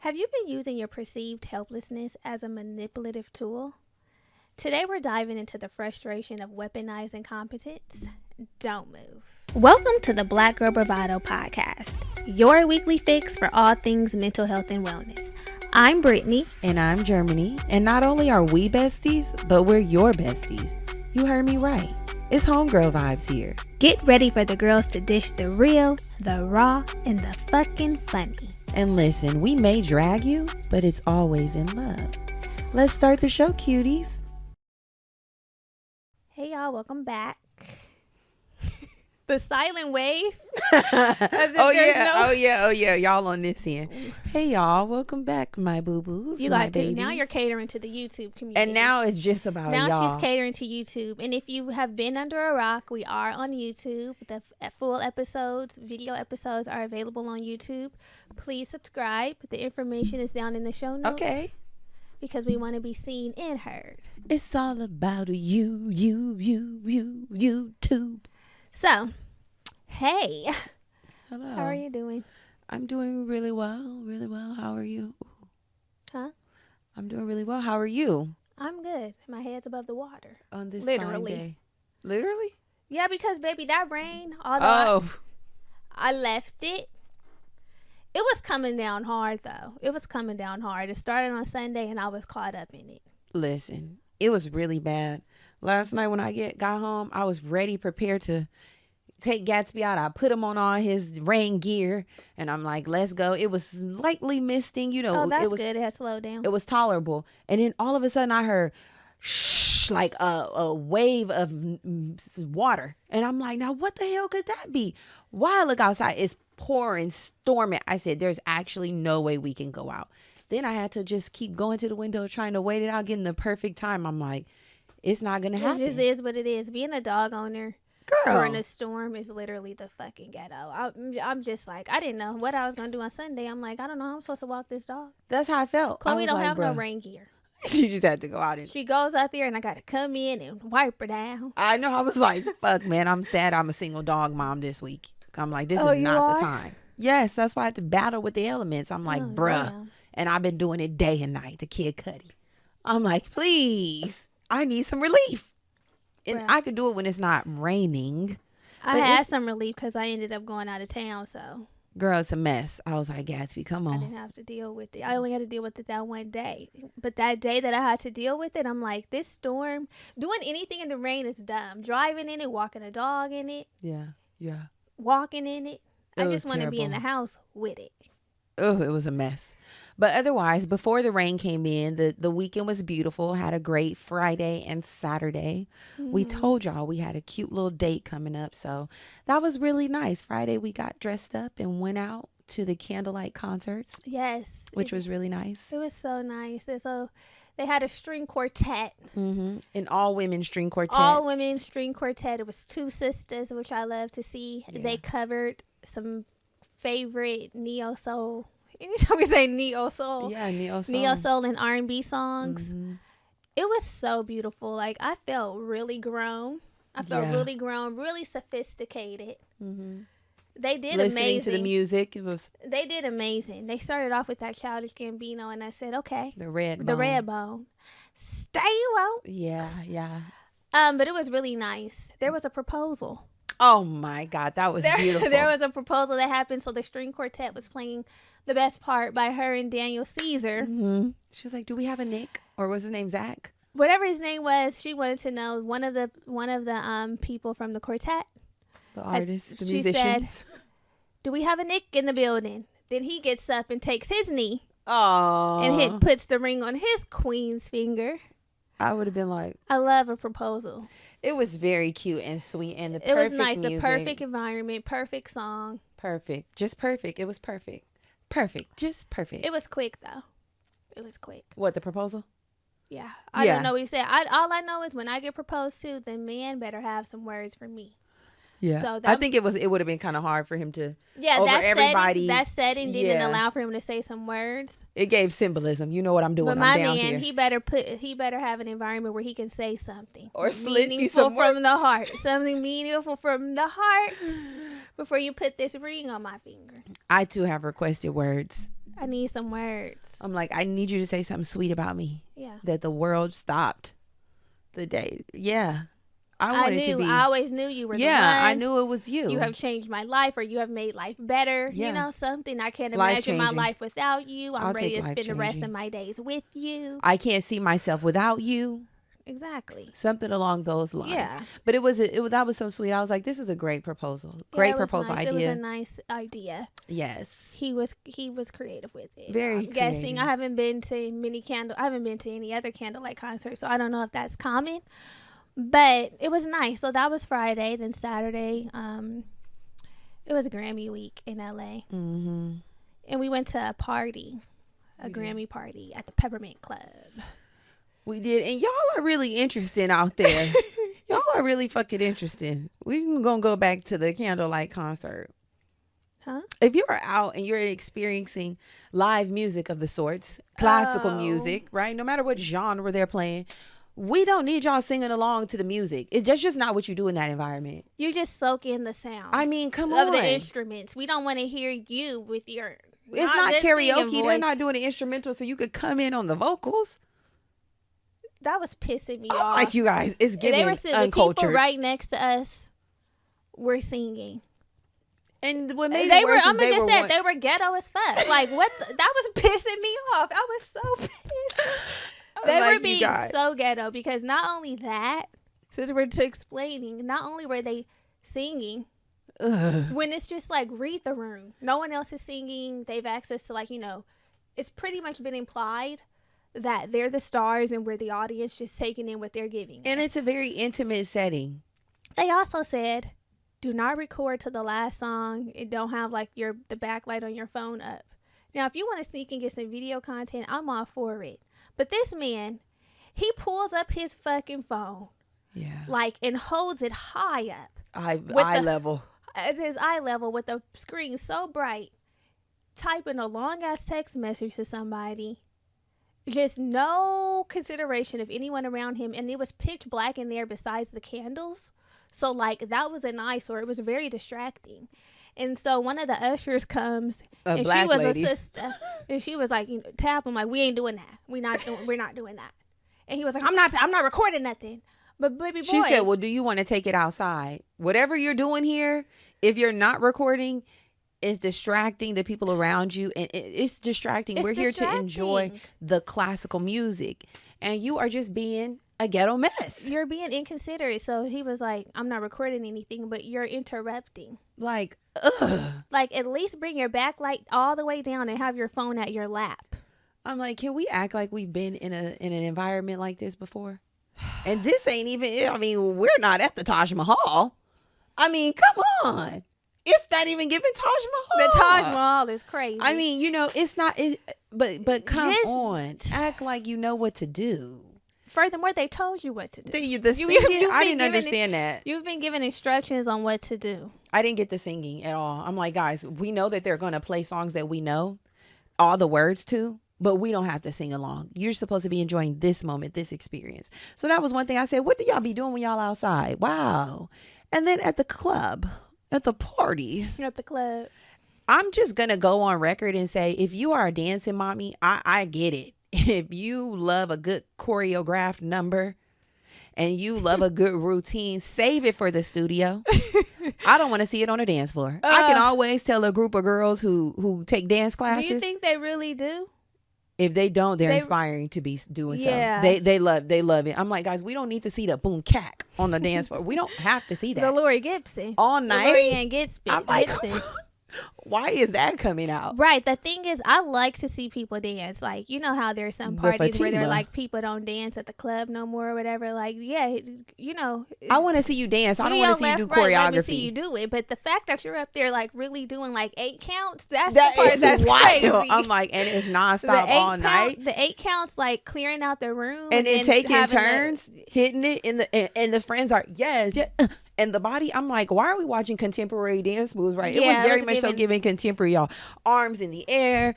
Have you been using your perceived helplessness as a manipulative tool? Today we're diving into the frustration of weaponized incompetence. Don't move. Welcome to the Black Girl Bravado podcast, your weekly fix for all things mental health and wellness. I'm Brittany. And I'm Germany. And not only are we besties, but we're your besties. You heard me right. It's homegirl vibes here. Get ready for the girls to dish the real, the raw, and the fucking funny. And listen, we may drag you, but it's always in love. Let's start the show, cuties. Hey y'all, welcome back. The silent wave. Oh yeah. Y'all on this end. Hey y'all, welcome back, my boo-boos. You got to. Now you're catering to the YouTube community. And now it's just about now y'all. She's catering to YouTube. And if you have been under a rock, we are on YouTube. The full episodes, video episodes are available on YouTube. Please subscribe. The information is down in the show notes. Okay. Because we want to be seen and heard. It's all about YouTube. So, hey. Hello. How are you doing? I'm doing really well. How are you? Huh? I'm doing really well. How are you? I'm good. My head's above the water. On this Literally. fine day. Literally? Yeah, because baby, that rain, although Oh. I left it. It was coming down hard though. It started on Sunday and I was caught up in it. Listen, it was really bad. Last night when I got home, I was prepared to take Gatsby out. I put him on all his rain gear and I'm like, let's go. It was lightly misting, Oh, that's it was good. It has slowed down. It was tolerable. And then all of a sudden I heard shh, like a wave of water. And I'm like, now what the hell could that be? Why I look outside, it's pouring, storming. I said, there's actually no way we can go out. Then I had to just keep going to the window, trying to wait it out, getting the perfect time. I'm like, it's not going to happen. It just is what it is. Being a dog owner during a storm is literally the fucking ghetto. I'm just like, I didn't know what I was going to do on Sunday. I'm like, I don't know how I'm supposed to walk this dog. That's how I felt. Chloe don't have no rain gear. She just had to go out. She goes out there and I got to come in and wipe her down. I know. I was like, fuck, man. I'm sad I'm a single dog mom this week. I'm like, this is not the time. Yes, that's why I had to battle with the elements. I'm like, bruh. Damn. And I've been doing it day and night. The Kid Cudi. I'm like, please, I need some relief. And I could do it when it's not raining. I had some relief because I ended up going out of town. So, girl, it's a mess. I was like, Gatsby, come on. I didn't have to deal with it. I only had to deal with it that one day. But that day that I had to deal with it, I'm like, this storm, doing anything in the rain is dumb. Driving in it, walking a dog in it. Yeah. Walking in it. I just want to be in the house with it. Oh, it was a mess. But otherwise, before the rain came in, the weekend was beautiful. Had a great Friday and Saturday. Mm-hmm. We told y'all we had a cute little date coming up. So that was really nice. Friday, we got dressed up and went out to the candlelight concerts. Yes. Which was really nice. It was so nice. They had a string quartet. Mm-hmm. An all-women string quartet. All-women string quartet. It was two sisters, which I love to see. Yeah. They covered some favorite neo-soul. Anytime we say neo-soul. Yeah, neo-soul. Neo-soul and R&B songs. Mm-hmm. It was so beautiful. Like, I felt really grown. Really sophisticated. Mm-hmm. They did Listening amazing. to the music. They did amazing. They started off with that Childish Gambino, and I said, okay. The red bone. Stay woke. Yeah. But it was really nice. There was a proposal. Oh my God, that was beautiful. There was a proposal that happened. So the string quartet was playing the best part by her and Daniel Caesar. Mm-hmm. She was like, "Do we have a Nick, or was his name Zach?" Whatever his name was, she wanted to know one of the people from the quartet. The artists, the musicians. Said, do we have a Nick in the building? Then he gets up and takes his knee. Oh. And puts the ring on his queen's finger. I would have been like, I love a proposal. It was very cute and sweet, and it was nice. Music. The perfect environment, perfect song. Perfect. Just perfect. It was perfect. Perfect. Just perfect. It was quick though. It was quick. What, the proposal? Yeah. I don't know what he said. All I know is when I get proposed to, the man better have some words for me. Yeah. So I think it would have been kind of hard for him to that setting didn't allow for him to say some words. It gave symbolism. You know what I'm doing. But my I'm down man, here. he better have an environment where he can say something. Or slip you some from the heart. Something meaningful from the heart before you put this ring on my finger. I too have requested words. I need some words. I'm like, I need you to say something sweet about me. Yeah. That the world stopped the day. Yeah. I always knew you were the one. Yeah, I knew it was you. You have changed my life, or you have made life better. Yeah. You know, something. I can't Life imagine my changing. life without you. I'm I'll ready take to life spend the rest changing. of my days with you. I can't see myself without you. Exactly. Something along those lines. Yeah. But that was so sweet. I was like, this is a great proposal. Great proposal nice. idea. It was a nice idea. Yes. He was creative with it. Very I'm guessing. creative. I haven't been to any other candlelight concert, so I don't know if that's common. But it was nice. So that was Friday. Then Saturday, it was Grammy week in LA. Mm-hmm. And we went to a Grammy party at the Peppermint Club. We did. And y'all are really interesting out there. Y'all are really fucking interesting. We're going to go back to the candlelight concert. Huh? If you are out and you're experiencing live music of the sorts, classical music, right? No matter what genre they're playing, we don't need y'all singing along to the music. That's just not what you do in that environment. You just soak in the sound. I mean, come on. Of the instruments. We don't want to hear you with your... It's not karaoke. They're They're not doing the instrumental, so you could come in on the vocals. That was pissing me I'm off. like, you guys, it's giving uncultured. The people right next to us were singing. And what made it worse is they were ghetto as fuck. Like, what? That was pissing me off. I was so pissed. They were being so ghetto because not only that, since we're explaining, not only were they singing, when it's just like, read the room. No one else is singing. They've access to, like, you know, it's pretty much been implied that they're the stars and we're the audience just taking in what they're giving. And it's a very intimate setting. They also said, do not record to the last song. It don't have like the backlight on your phone up. Now, if you want to sneak and get some video content, I'm all for it. But this man, he pulls up his fucking phone. Yeah. Like, and holds it high up. Eye level. At his eye level with the screen so bright. Typing a long ass text message to somebody. Just no consideration of anyone around him. And it was pitch black in there besides the candles. So, like, that was an eyesore. It was very distracting. And so one of the ushers comes, and she was a sister, and she was like, tap him, like, we ain't doing that. We're not doing that. And he was like, I'm not recording nothing. But baby boy, she said, well, do you want to take it outside? Whatever you're doing here, if you're not recording, it's distracting the people around you, and it's distracting. We're here to enjoy the classical music, and you are just being a ghetto mess. You're being inconsiderate. So he was like, I'm not recording anything, but you're interrupting. Like, ugh. Like, at least bring your backlight all the way down and have your phone at your lap. I'm like, can we act like we've been in an environment like this before? And this ain't even, I mean, we're not at the Taj Mahal. I mean, come on. It's not even giving Taj Mahal. The Taj Mahal is crazy. I mean, you know, it's not, but come on. Act like you know what to do. Furthermore, they told you what to do. The singing, I didn't understand that. You've been given instructions on what to do. I didn't get the singing at all. I'm like, guys, we know that they're going to play songs that we know all the words to, but we don't have to sing along. You're supposed to be enjoying this moment, this experience. So that was one thing I said, what do y'all be doing when y'all outside? Wow. And then at the club, at the party. At the club. I'm just going to go on record and say, if you are a dancing mommy, I get it. If you love a good choreographed number and you love a good routine, save it for the studio. I don't want to see it on a dance floor. I can always tell a group of girls who take dance classes. Do you think they really do? If they don't, they're inspiring to be doing so. They love it. I'm like, guys, we don't need to see the boom cack on the dance floor. We don't have to see that. The Lori Gibson. All night. The Lori Ann Gibson. I'm like, why is that coming out? Right. The thing is, I like to see people dance. Like, you know how there's some parties where they're like, people don't dance at the club no more or whatever. Like, yeah, you know. I want to see you dance. I don't want to see you do choreography. Let me see you do it. But the fact that you're up there, like, really doing, like, 8 counts, that's wild. Crazy. I'm like, and it's nonstop all night. The 8 counts, like, clearing out the room. And then taking turns, hitting it, and the friends are, yes. And the body, I'm like, why are we watching contemporary dance moves, right? It was very much so giving contemporary, y'all. Arms in the air,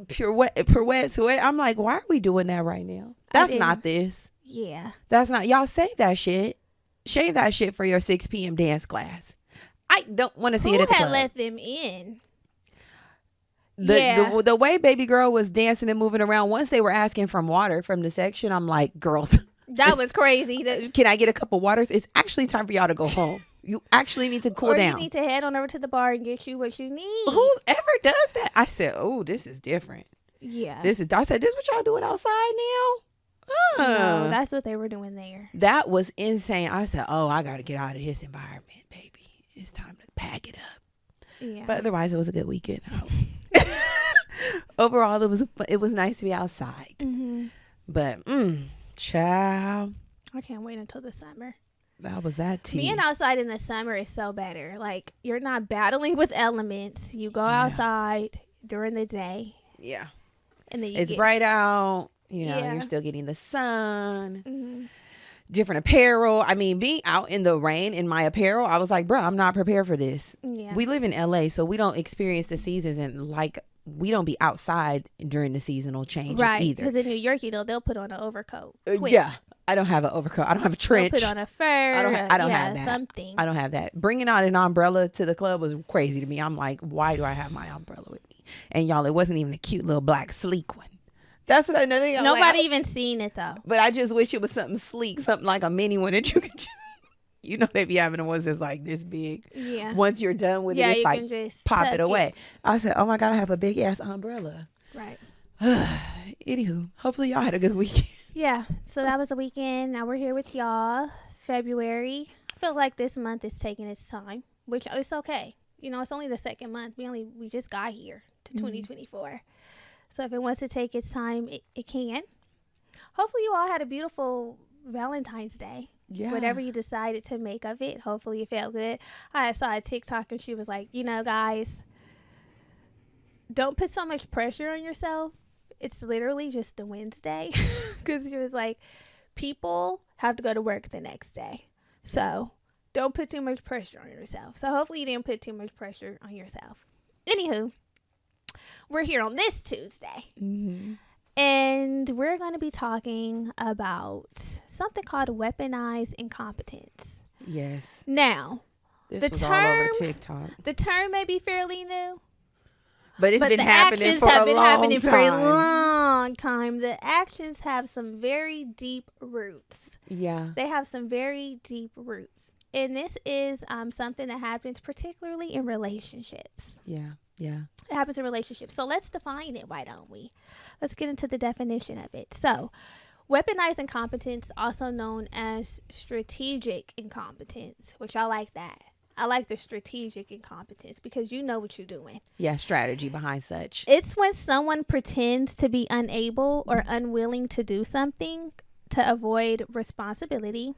pirouettes. I'm like, why are we doing that right now? That's not this. Yeah. That's not, y'all save that shit. Shave that shit for your 6 p.m. dance class. I don't want to see it at the club. Who had let them in? The way baby girl was dancing and moving around, once they were asking for water from the section, I'm like, girls, that was crazy. Can I get a cup of waters? It's actually time for y'all to go home. You actually need to cool down. You need to head on over to the bar and get you what you need. Whoever does that? I said, oh, this is different. Yeah. I said, this what y'all doing outside now? No, that's what they were doing there. That was insane. I said, oh, I got to get out of this environment, baby. It's time to pack it up. Yeah. But otherwise, it was a good weekend. Overall, it was nice to be outside. Mm-hmm. But, child. I can't wait until the summer. That was that tea. Being outside in the summer is so better. Like, you're not battling with elements. You go outside during the day. Yeah. And then it's bright out. You know, you're still getting the sun. Mm-hmm. Different apparel. I mean, being out in the rain in my apparel, I was like, bro, I'm not prepared for this. Yeah. We live in LA, so we don't experience the seasons, and like, we don't be outside during the seasonal changes either. Because in New York, you know, they'll put on an overcoat. Yeah. I don't have an overcoat. I don't have a trench. They'll put on a fur. I don't have that. Something. I don't have that. Bringing out an umbrella to the club was crazy to me. I'm like, why do I have my umbrella with me? And y'all, it wasn't even a cute little black sleek one. That's what I know. Nobody even seen it though. But I just wish it was something sleek, something like a mini one that you could just, you know, they be having the ones that's like this big. Yeah. Once you're done with it, it's like just pop it away. I said, oh my God, I have a big ass umbrella. Right. Anywho, hopefully y'all had a good weekend. Yeah. So that was the weekend. Now we're here with y'all. February. I feel like this month is taking its time, which it's okay. You know, it's only the second month. We just got here to 2024. So if it wants to take its time, it can. Hopefully you all had a beautiful Valentine's Day. Yeah. Whatever you decided to make of it, hopefully it felt good. I saw a TikTok and she was like, you know, guys, don't put so much pressure on yourself. It's literally just a Wednesday. Because she was like, people have to go to work the next day. So don't put too much pressure on yourself. So hopefully you didn't put too much pressure on yourself. Anywho, we're here on this Tuesday. Mm-hmm. And we're going to be talking about something called weaponized incompetence. Yes. Now, this was all over TikTok. The term may be fairly new. But it's been happening for a long time. The actions have some very deep roots. Yeah. They have some very deep roots. And this is something that happens particularly in relationships. Yeah. Yeah. It happens in relationships. So let's define it. Why don't we? Let's get into the definition of it. So weaponized incompetence, also known as strategic incompetence, which I like that. I like the strategic incompetence because you know what you're doing. Yeah, strategy behind such. It's when someone pretends to be unable or unwilling to do something to avoid responsibility,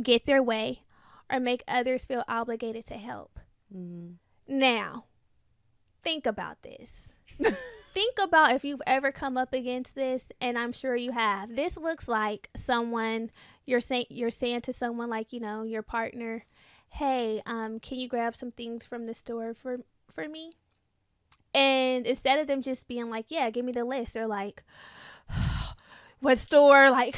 get their way, or make others feel obligated to help. Mm-hmm. Now, think about this. Think about if you've ever come up against this, and I'm sure you have. This looks like someone you're saying to someone like, you know, your partner, hey, can you grab some things from the store for me? And instead of them just being like, yeah, give me the list, they're like, what store? Like,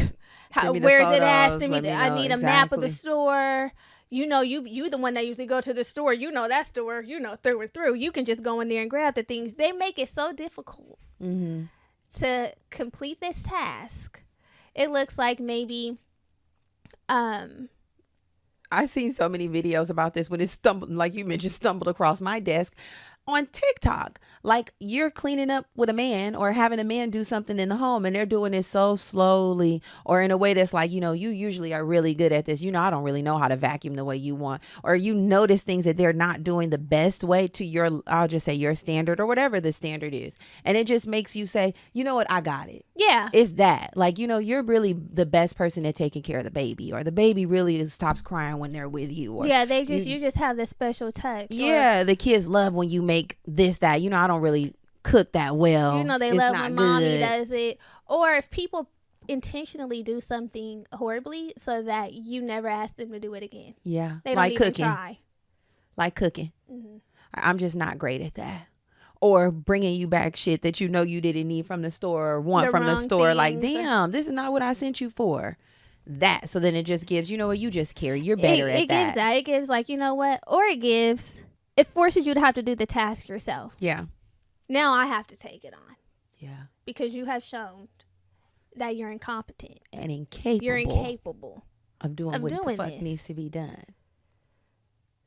where's it at? Send me I need a map of the store. You know, you the one that usually go to the store. You know that store, you know, through and through. You can just go in there and grab the things. They make it so difficult to complete this task. It looks like maybe I've seen so many videos about this when it stumbled, like you mentioned, stumbled across my desk on TikTok. Like you're cleaning up with a man or having a man do something in the home and they're doing it so slowly or in a way that's like, you know, you usually are really good at this. You know, I don't really know how to vacuum the way you want, or you notice things that they're not doing the best way to your, I'll just say your standard or whatever the standard is. And it just makes you say, you know what? I got it. Yeah. It's that. Like, you know, you're really the best person at taking care of the baby, or the baby really stops crying when they're with you. Or yeah. You just have this special touch. Yeah. The kids love when you make this, that, you know, I don't really cook that well. You know, they love when mommy does it. Or if people intentionally do something horribly so that you never ask them to do it again. Yeah. They don't like even try. Like cooking. Mm-hmm. I'm just not great at that. Or bringing you back shit that you know you didn't need from the store or want from the store. Things. Like, damn, this is not what I sent you for. That. So then it just gives, you know what, you just care. You're better at that. It gives that. It gives like, you know what? Or it forces you to have to do the task yourself. Yeah. Now I have to take it on Yeah. because you have shown that you're incompetent. And incapable. You're incapable of doing what the fuck this. needs to be done.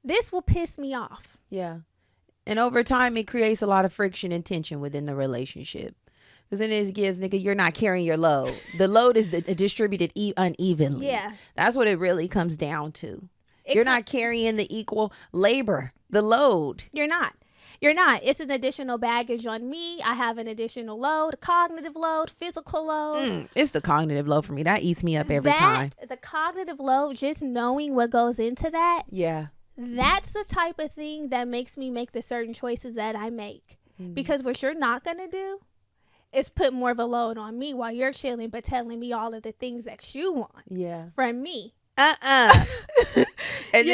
This will piss me off. Yeah. And over time, it creates a lot of friction and tension within the relationship. Because then it gives, nigga, you're not carrying your load. The load is distributed unevenly. Yeah. That's what it really comes down to. You're not carrying the equal labor, the load. You're not. You're not. It's an additional baggage on me. I have an additional load, cognitive load, physical load. It's the cognitive load for me. That eats me up every time. The cognitive load, just knowing what goes into that. Yeah. That's the type of thing that makes me make the certain choices that I make. Because what you're not going to do is put more of a load on me while you're chilling, but telling me all of the things that you want from me. And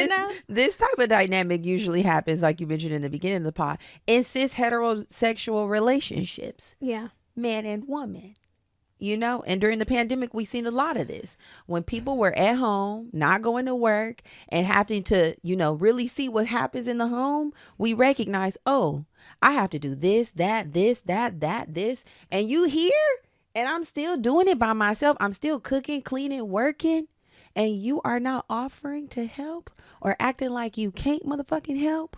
this type of dynamic usually happens, like you mentioned in the beginning of the pod, in cis heterosexual relationships. Yeah. Man and woman. And during the pandemic, we've seen a lot of this. When people were at home, not going to work, and having to, really see what happens in the home, we recognize, oh, I have to do this, that, this. And you here, and I'm still doing it by myself. I'm still cooking, cleaning, working. And you are not offering to help or acting like you can't motherfucking help.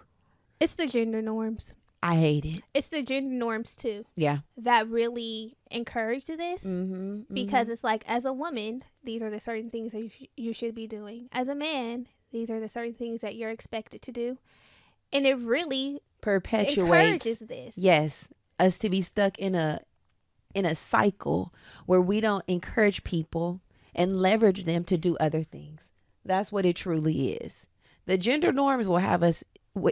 It's the gender norms. I hate it. It's the gender norms too. Yeah. That really encourage this because it's like, as a woman, these are the certain things that you should be doing. As a man, these are the certain things that you're expected to do. And it really perpetuates encourages this. Yes. Us to be stuck in a cycle where we don't encourage people and leverage them to do other things. That's what it truly is. The gender norms will have us,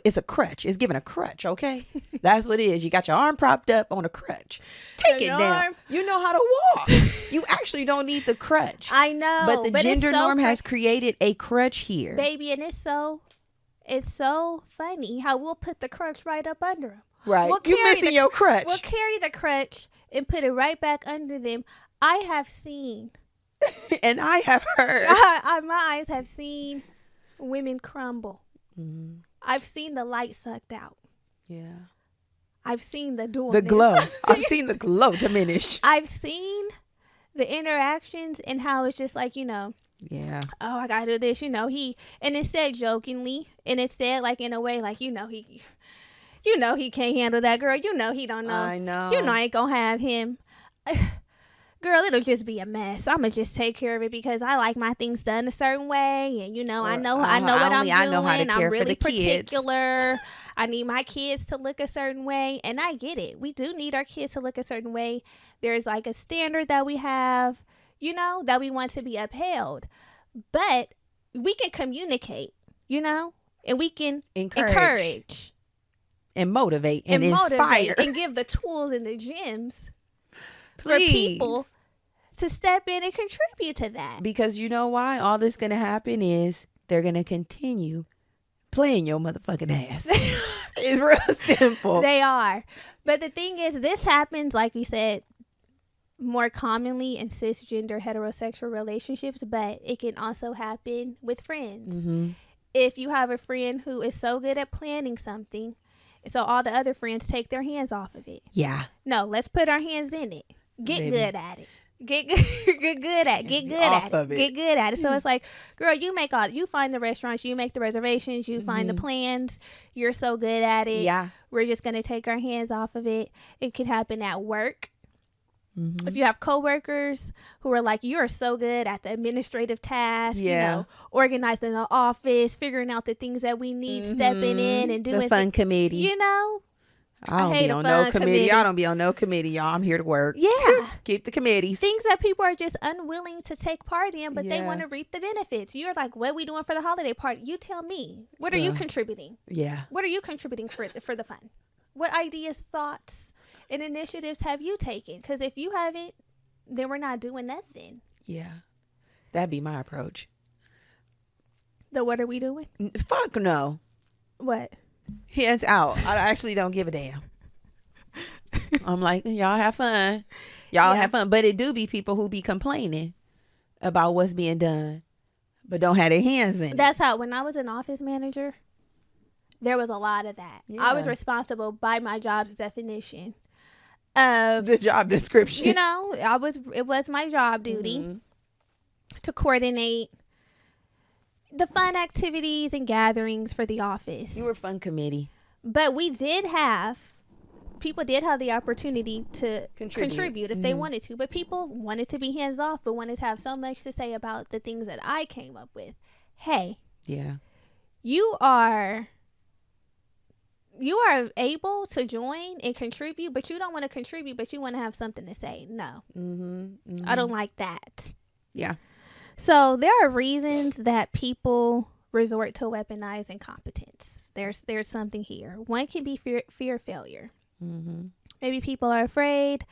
it's a crutch. It's given a crutch, okay? That's what it is. You got your arm propped up on a crutch. Take it down. You know how to walk. You actually don't need the crutch. I know. But the gender norm has created a crutch here. Baby, and it's so funny how we'll put the crutch right up under them. Right. You're missing your crutch. We'll carry the crutch and put it right back under them. I have seen. And I have heard. My eyes have seen women crumble. Mm-hmm. I've seen the light sucked out. Yeah. I've seen the door. The glow. I've seen the glow diminish. I've seen the interactions and how it's just like, Yeah. Oh, I gotta do this. And it said jokingly, and it said like in a way like, he can't handle that girl. He don't know. I know. I ain't gonna have him. Girl, it'll just be a mess. I'm gonna just take care of it because I like my things done a certain way, and I know what I'm doing. I know how to care I'm really for the particular. I need my kids to look a certain way, and I get it. We do need our kids to look a certain way. There's like a standard that we have, that we want to be upheld, but we can communicate, and we can encourage and motivate and inspire and give the tools and the gems. Please. For people to step in and contribute to that. Because you know why? All that's going to happen is they're going to continue playing your motherfucking ass. It's real simple. They are. But the thing is, this happens, like we said, more commonly in cisgender heterosexual relationships, but it can also happen with friends. Mm-hmm. If you have a friend who is so good at planning something, so all the other friends take their hands off of it. Yeah. No, let's put our hands in it. Get good at it. Get good at it. So it's like, girl, you find the restaurants, you make the reservations, you find the plans. You're so good at it. Yeah. We're just going to take our hands off of it. It could happen at work. Mm-hmm. If you have coworkers who are like, you're so good at the administrative tasks, organizing the office, figuring out the things that we need, stepping in and doing the fun committee. I don't be on no committee. I don't be on no committee, y'all. I'm here to work. Yeah. Keep the committees. Things that people are just unwilling to take part in, but they want to reap the benefits. You're like, what are we doing for the holiday party? You tell me. What are you contributing? Yeah. What are you contributing for the fun? What ideas, thoughts, and initiatives have you taken? Because if you haven't, then we're not doing nothing. Yeah. That'd be my approach. What are we doing? Fuck no. What? Hands out. I actually don't give a damn. I'm like, y'all have fun. Have fun. But it do be people who be complaining about what's being done, but don't have their hands in it. That's how, when I was an office manager, there was a lot of that. I was responsible by my job's definition of the job description. You know, it was my job duty to coordinate the fun activities and gatherings for the office. You were fun committee. But people did have the opportunity to contribute if they wanted to. But people wanted to be hands off, but wanted to have so much to say about the things that I came up with. Hey. Yeah. You are able to join and contribute, but you don't want to contribute, but you want to have something to say. No. I don't like that. Yeah. So there are reasons that people resort to weaponize incompetence. There's something here. One can be fear of failure. Maybe people are afraid.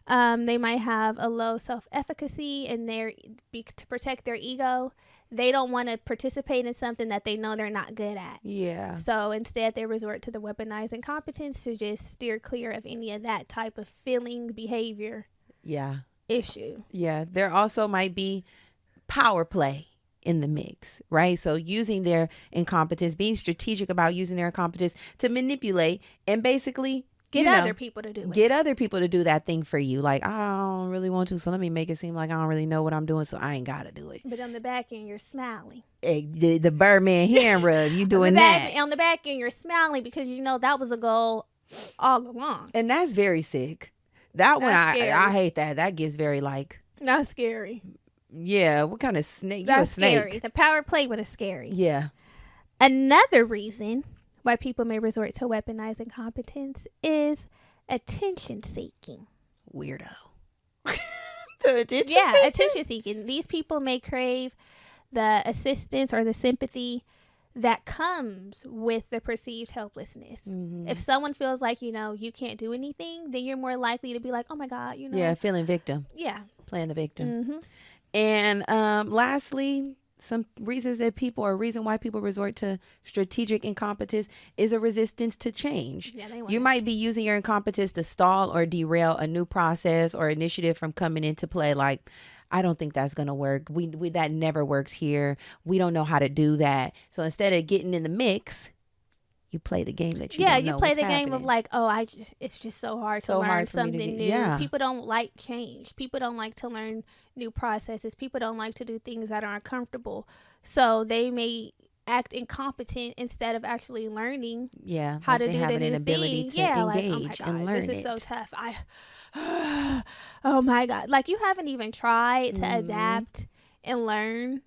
They might have a low self-efficacy, and to protect their ego, they don't want to participate in something that they know they're not good at. Yeah. So instead, they resort to the weaponized incompetence to just steer clear of any of that type of feeling, behavior, issue. Yeah. There also might be Power play in the mix, right? So using their incompetence, being strategic about using their incompetence to manipulate and basically get other people to do it. Get other people to do that thing for you. Like, I don't really want to, so let me make it seem like I don't really know what I'm doing, so I ain't got to do it. But on the back end, you're smiling. The Birdman hand rub, you doing that. On the back end, you're smiling because you know that was a goal all along. And that's very sick. That one, I hate that. That gets very like... That's scary. Yeah, what kind of snake? That's you a snake. Scary. The power play, but it's scary. Yeah. Another reason why people may resort to weaponized incompetence is attention seeking. Weirdo. Attention seeking. These people may crave the assistance or the sympathy that comes with the perceived helplessness. If someone feels like, you can't do anything, then you're more likely to be like, oh my God, Yeah, feeling victim. Yeah. Playing the victim. And lastly, some reasons reason why people resort to strategic incompetence is a resistance to change. You might be using your incompetence to stall or derail a new process or initiative from coming into play. Like, I don't think that's going to work. We that never works here. We don't know how to do that. So instead of getting in the mix, you play the game that you don't know you play the game of like, it's just so hard to learn something new. Yeah. People don't like change. People don't like to learn new processes. People don't like to do things that are uncomfortable. So they may act incompetent instead of actually learning how to do the new thing. To engage and learn this is so tough. Oh my God. Like, you haven't even tried to adapt and learn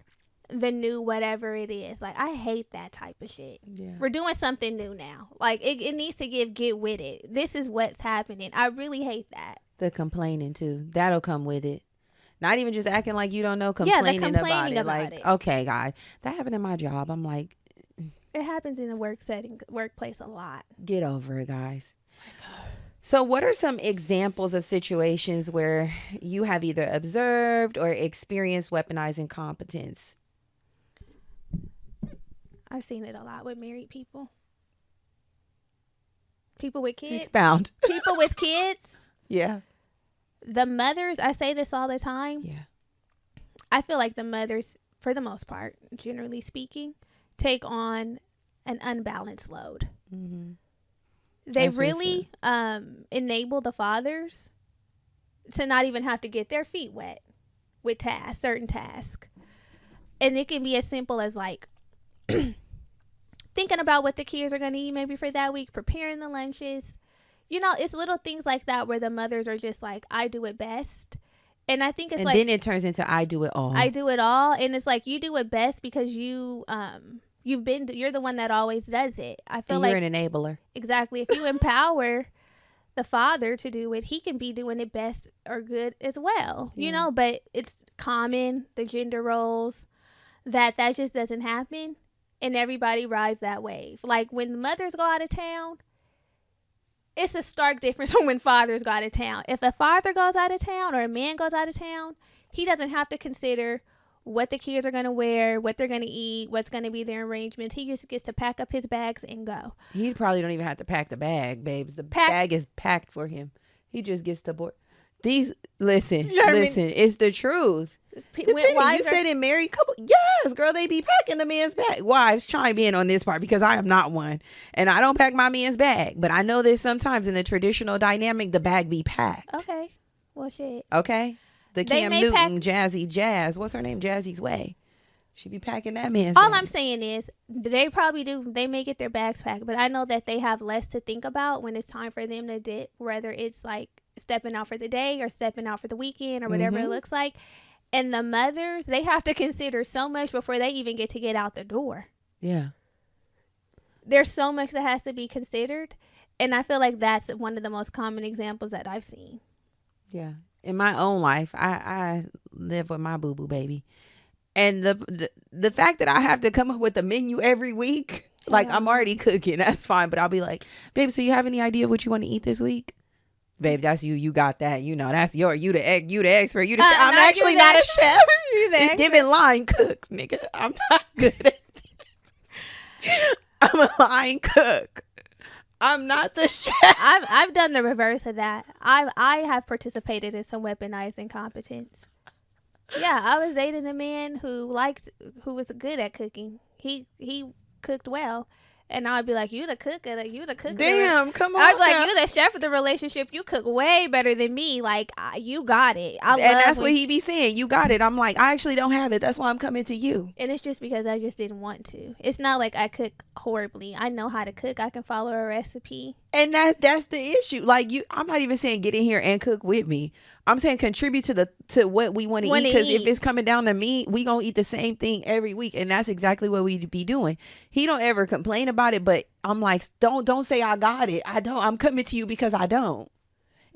the new whatever it is. Like, I hate that type of shit. Yeah. We're doing something new now. Like, it needs to get with it. This is what's happening. I really hate that. The complaining too. That'll come with it. Not even just acting like you don't know, complaining about it. Okay, guys, that happened in my job. I'm like, it happens in the workplace a lot. Get over it, guys. So what are some examples of situations where you have either observed or experienced weaponized incompetence? I've seen it a lot with married people. People with kids. Expound. People with kids. Yeah. The mothers, I say this all the time. Yeah. I feel like the mothers, for the most part, generally speaking, take on an unbalanced load. They really enable the fathers to not even have to get their feet wet with certain tasks. And it can be as simple as like thinking about what the kids are going to eat maybe for that week, preparing the lunches. It's little things like that where the mothers are just like, I do it best. And I think it's then it turns into I do it all. I do it all. And it's like, you do it best because you're the one that always does it. I feel like you're an enabler. Exactly. If you empower the father to do it, he can be doing it best or good as well. But it's common, the gender roles, that just doesn't happen. And everybody rides that wave. Like, when mothers go out of town, it's a stark difference from when fathers go out of town. If a father goes out of town or a man goes out of town, he doesn't have to consider what the kids are going to wear, what they're going to eat, what's going to be their arrangements. He just gets to pack up his bags and go. He probably don't even have to pack the bag, babes. The bag is packed for him. He just gets to board. Listen, it's the truth. You said in married couple. Yes, girl, they be packing the man's bag. Wives, chime in on this part because I am not one. And I don't pack my man's bag. But I know that sometimes in the traditional dynamic, the bag be packed. Okay. Well, shit. Okay. The Cam Newton, Jazzy Jazz. What's her name? Jazzy's Way. She be packing that man's All bag. I'm saying is they probably do. They may get their bags packed. But I know that they have less to think about when it's time for them to dip. Whether it's like stepping out for the day or stepping out for the weekend or whatever it looks like. And the mothers, they have to consider so much before they even get out the door. Yeah. There's so much that has to be considered. And I feel like that's one of the most common examples that I've seen. Yeah. In my own life, I live with my boo-boo baby. And the fact that I have to come up with a menu every week, like I'm already cooking, that's fine. But I'll be like, babe, so you have any idea what you want to eat this week? Babe, that's you. You got that. You know, that's you the expert. You the chef. I'm actually not a chef. It's giving line cook, nigga. I'm not good at it. I'm a line cook. I'm not the chef. I've done the reverse of that. I have participated in some weaponized incompetence. Yeah, I was dating a man who was good at cooking. He cooked well. And I'd be like, you the cook. Damn, come on. I'd be like, you the chef of the relationship. You cook way better than me. Like, you got it. And that's what he be saying. You got it. I'm like, I actually don't have it. That's why I'm coming to you. And it's just because I just didn't want to. It's not like I cook horribly. I know how to cook. I can follow a recipe. And that's the issue. Like I'm not even saying get in here and cook with me. I'm saying contribute to what we want to eat. Because if it's coming down to me, we gonna eat the same thing every week, and that's exactly what we be doing. He don't ever complain about it, but I'm like, don't say I got it. I don't. I'm coming to you because I don't,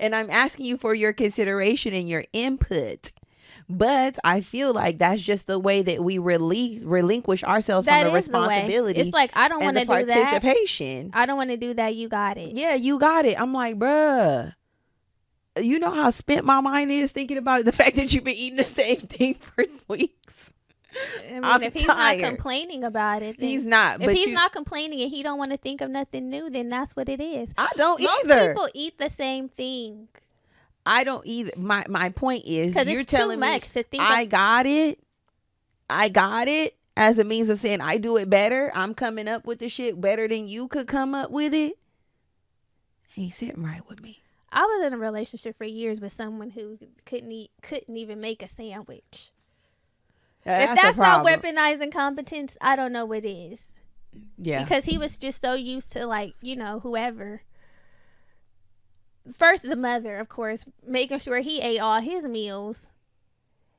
and I'm asking you for your consideration and your input. But I feel like that's just the way that we relinquish ourselves from the responsibility. It's like, I don't want to do that. Participation. I don't want to do that. You got it. Yeah, you got it. I'm like, bruh, you know how spent my mind is thinking about the fact that you've been eating the same thing for weeks. I mean, if he's not complaining about it, he's not. If he's not complaining and he don't want to think of nothing new, then that's what it is. I don't either. Most people eat the same thing. I don't either. My point is, you're telling me I got it. I got it as a means of saying I do it better. I'm coming up with the shit better than you could come up with it. Ain't sitting right with me. I was in a relationship for years with someone who couldn't even make a sandwich. If that's not weaponized incompetence, I don't know what is. Yeah. Because he was just so used to, like, whoever. First, the mother, of course, making sure he ate all his meals.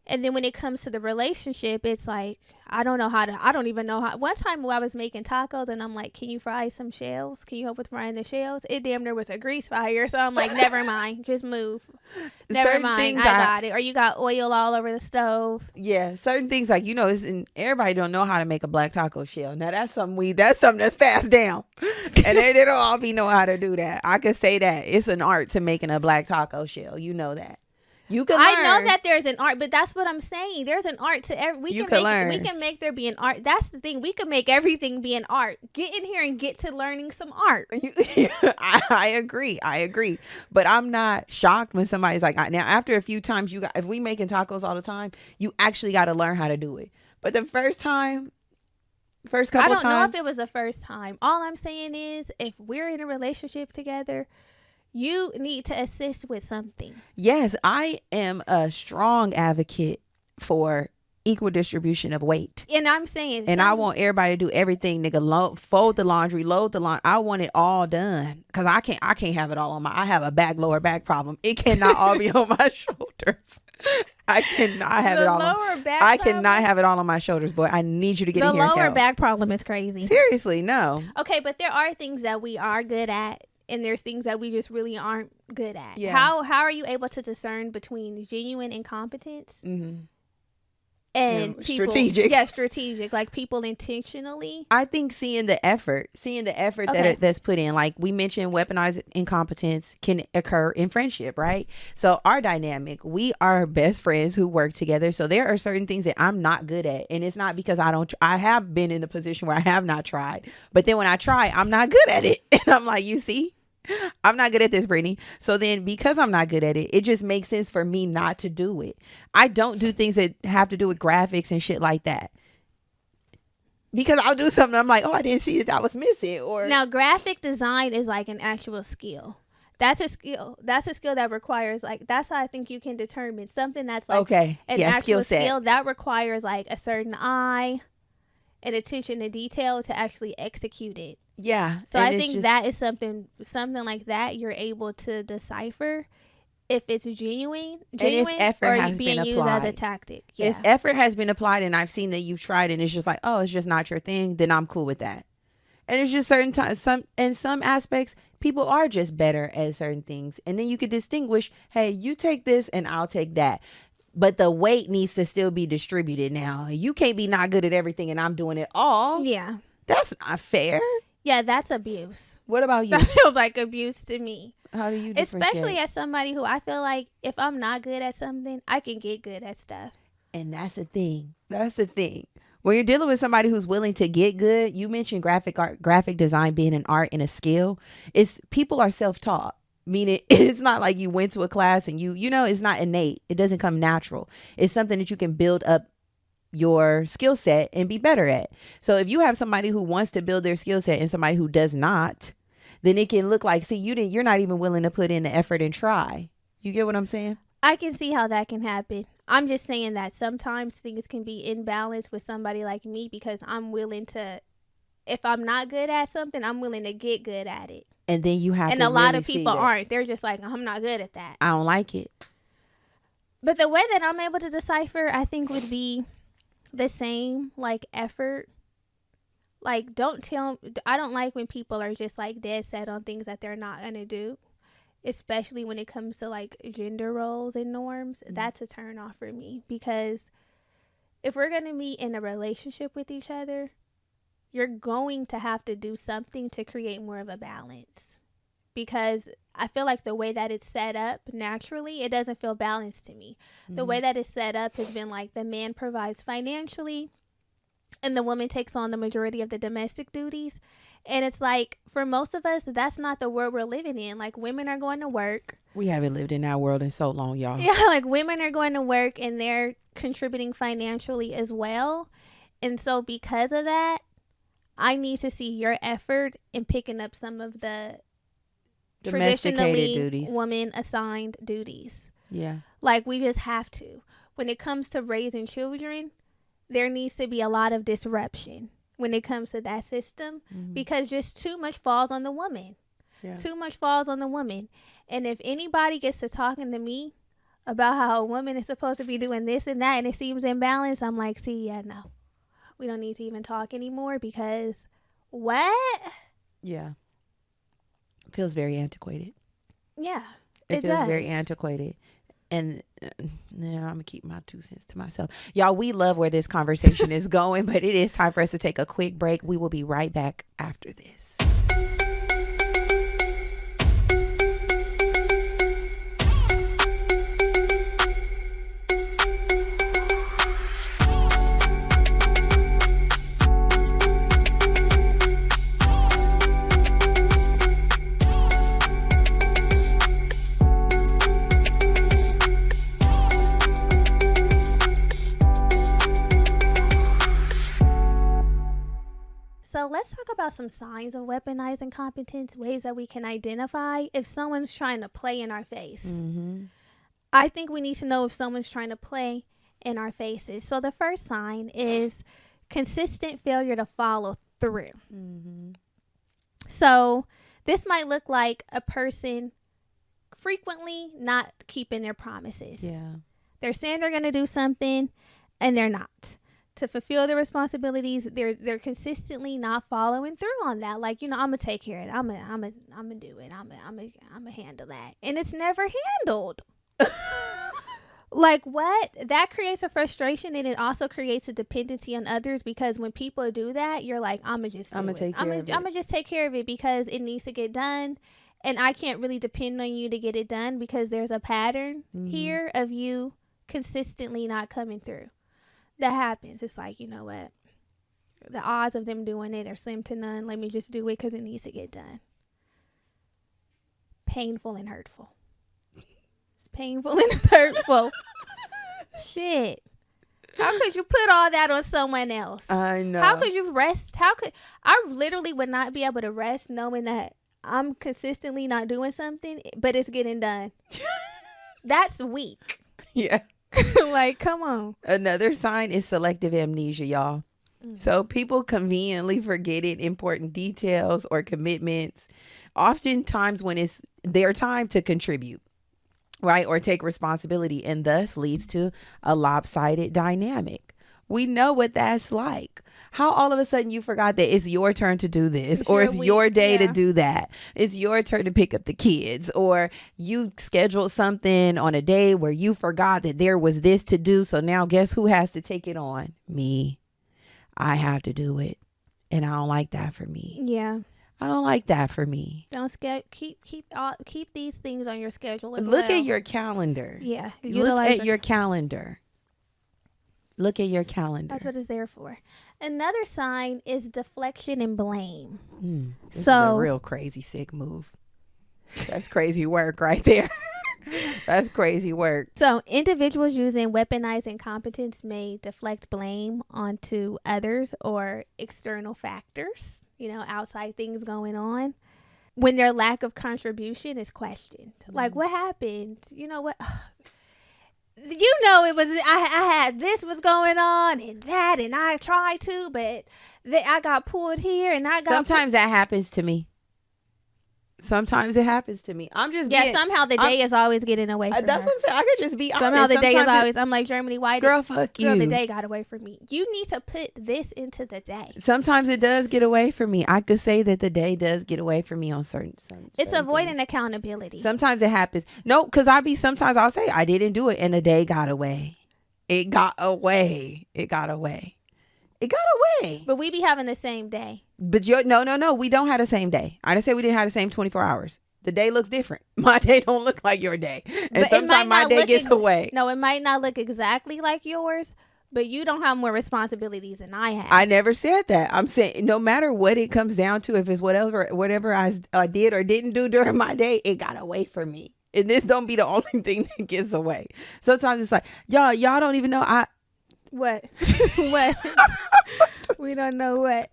And then when it comes to the relationship, it's like, I don't even know how. One time I was making tacos and I'm like, can you fry some shells? Can you help with frying the shells? It damn near was a grease fire. So I'm like, never mind. Just move. Never mind. I got it. Or you got oil all over the stove. Yeah. Certain things like, everybody don't know how to make a black taco shell. Now that's something that's passed down. And they don't all be know how to do that. I could say that. It's an art to making a black taco shell. You know that. You can learn. I know that there's an art, but that's what I'm saying. There's an art to every. We can make there be an art. That's the thing. We can make everything be an art. Get in here and get to learning some art. I agree. But I'm not shocked when somebody's like, now after a few times, if we making tacos all the time, you actually got to learn how to do it. But the first couple times, I don't know if it was the first time. All I'm saying is, if we're in a relationship together, you need to assist with something. Yes, I am a strong advocate for equal distribution of weight. And I'm saying, and I want everybody to do everything, nigga. Fold the laundry, load the laundry. I want it all done because I can't have it all on I have a lower back problem. It cannot all be on my shoulders. I cannot have it all. I cannot have it all on my shoulders, boy. I need you to get in here. The lower back problem is crazy. Seriously, no. Okay, but there are things that we are good at. And there's things that we just really aren't good at. Yeah. How are you able to discern between genuine incompetence and people, strategic? Yeah, strategic. Like people intentionally. I think seeing the effort that's put in. Like we mentioned, weaponized incompetence can occur in friendship, right? So our dynamic, we are best friends who work together. So there are certain things that I'm not good at, and it's not because I have been in a position where I have not tried, but then when I try, I'm not good at it, and I'm like, you see. I'm not good at this, Brittany. So then because I'm not good at it, it just makes sense for me not to do it. I don't do things that have to do with graphics and shit like that. Because I'll do something, I'm like, oh, I didn't see that was missing. Or now, graphic design is like an actual skill. That's a skill. That's a skill that requires like. That's how I think you can determine something that's like okay, an yeah, actual skill set. skill that requires like a certain eye and attention to detail to actually execute it. Yeah. So I think that is something like that you're able to decipher if it's genuine and if effort or has being been used applied. as a tactic. Yeah. If effort has been applied and I've seen that you've tried and it's just like, oh, it's just not your thing, then I'm cool with that. And it's just certain times, in some aspects, people are just better at certain things. And then you could distinguish, hey, you take this and I'll take that. But the weight needs to still be distributed now. You can't be not good at everything and I'm doing it all. Yeah. That's not fair. Yeah, that's abuse. What about you? That feels like abuse to me. How do you especially as somebody who I feel like if I'm not good at something, I can get good at stuff. And that's the thing. That's the thing. When you're dealing with somebody who's willing to get good, you mentioned graphic design being an art and a skill. It's people are self-taught. Meaning it's not like you went to a class and you know, it's not innate. It doesn't come natural. It's something that you can build up your skill set and be better at. So if you have somebody who wants to build their skill set and somebody who does not, then it can look like, see, you're not even willing to put in the effort and try. You get what I'm saying? I can see how that can happen. I'm just saying that sometimes things can be in balance with somebody like me because I'm willing to, if I'm not good at something, I'm willing to get good at it. And then you have and to a lot really of people see that. aren't. They're just like, I'm not good at that. I don't like it. But the way that I'm able to decipher, I think, would be the same, like effort. Like, I don't like when people are just like dead set on things that they're not going to do. Especially when it comes to like gender roles and norms. Mm-hmm. That's a turn off for me. Because if we're going to meet in a relationship with each other, you're going to have to do something to create more of a balance. Because I feel like the way that it's set up naturally, it doesn't feel balanced to me. Mm-hmm. The way that it's set up has been like the man provides financially and the woman takes on the majority of the domestic duties. And it's like, for most of us, that's not the world we're living in. Like, women are going to work. We haven't lived in that world in so long, y'all. Yeah, like women are going to work and they're contributing financially as well. And so because of that, I need to see your effort in picking up some of the traditionally woman assigned duties. Yeah. Like, we just have to. When it comes to raising children, there needs to be a lot of disruption when it comes to that system, mm-hmm. because just too much falls on the woman. Yeah. Too much falls on the woman. And if anybody gets to talking to me about how a woman is supposed to be doing this and that and it seems imbalanced, I'm like, see, yeah, no. We don't need to even talk anymore because what? Yeah. It feels very antiquated. Yeah. It feels very antiquated. And I'm going to keep my 2 cents to myself. Y'all, we love where this conversation is going, but it is time for us to take a quick break. We will be right back after this. So let's talk about some signs of weaponized incompetence, ways that we can identify if someone's trying to play in our face. Mm-hmm. I think we need to know if someone's trying to play in our faces. So the first sign is consistent failure to follow through. Mm-hmm. So this might look like a person frequently not keeping their promises. Yeah. They're saying they're going to do something and they're not. To fulfill their responsibilities, they're consistently not following through on that. Like, you know, I'm gonna take care of it. I'm gonna do it. I'm gonna handle that, and it's never handled. Like, what? That creates a frustration, and it also creates a dependency on others, because when people do that, you're like, I'm gonna just take care of it because it needs to get done, and I can't really depend on you to get it done because there's a pattern here of you consistently not coming through. That happens. It's like, you know what? The odds of them doing it are slim to none. Let me just do it because it needs to get done. painful and hurtful. It's painful and it's hurtful. Shit. How could you put all that on someone else? I know. How could you rest? I literally would not be able to rest knowing that I'm consistently not doing something, but it's getting done. That's weak. Yeah. Like, come on. Another sign is selective amnesia, y'all. So people conveniently forgetting important details or commitments, oftentimes when it's their time to contribute, right? Or take responsibility, and thus leads to a lopsided dynamic. We know what that's like. How all of a sudden you forgot that it's your turn to do this, or it's your day to do that. It's your turn to pick up the kids, or you scheduled something on a day where you forgot that there was this to do. So now guess who has to take it on? Me. I have to do it. And I don't like that for me. Yeah. I don't like that for me. Don't keep these things on your schedule as Look well. at your calendar. Yeah. Look at your calendar. Look at your calendar. That's what it's there for. Another sign is deflection and blame. This is a real crazy sick move. That's crazy work right there. That's crazy work. So individuals using weaponized incompetence may deflect blame onto others or external factors, outside things going on, when their lack of contribution is questioned. Like, what happened? You know what? It was, I had this was going on and that, and I tried to, but I got pulled here and I got. Sometimes that happens to me. Sometimes it happens to me. I'm just somehow the day is always getting away from that's her. what I'm saying. I could just be honest. Somehow the day is always. I'm like, Germany, why? Girl, fuck you. The day got away from me. You need to put this into the day. Sometimes it does get away from me. I could say that the day does get away from me on certain. It's avoiding things. Accountability. Sometimes it happens. No, because sometimes I'll say I didn't do it and the day got away. It got away. It got away. It got away. But we be having the same day. But no. We don't have the same day. I didn't say we didn't have the same 24 hours. The day looks different. My day don't look like your day. And but sometimes my day gets away. No, it might not look exactly like yours, but you don't have more responsibilities than I have. I never said that. I'm saying no matter what it comes down to, if it's whatever I did or didn't do during my day, it got away from me. And this don't be the only thing that gets away. Sometimes it's like, y'all don't even know what? What? We don't know what.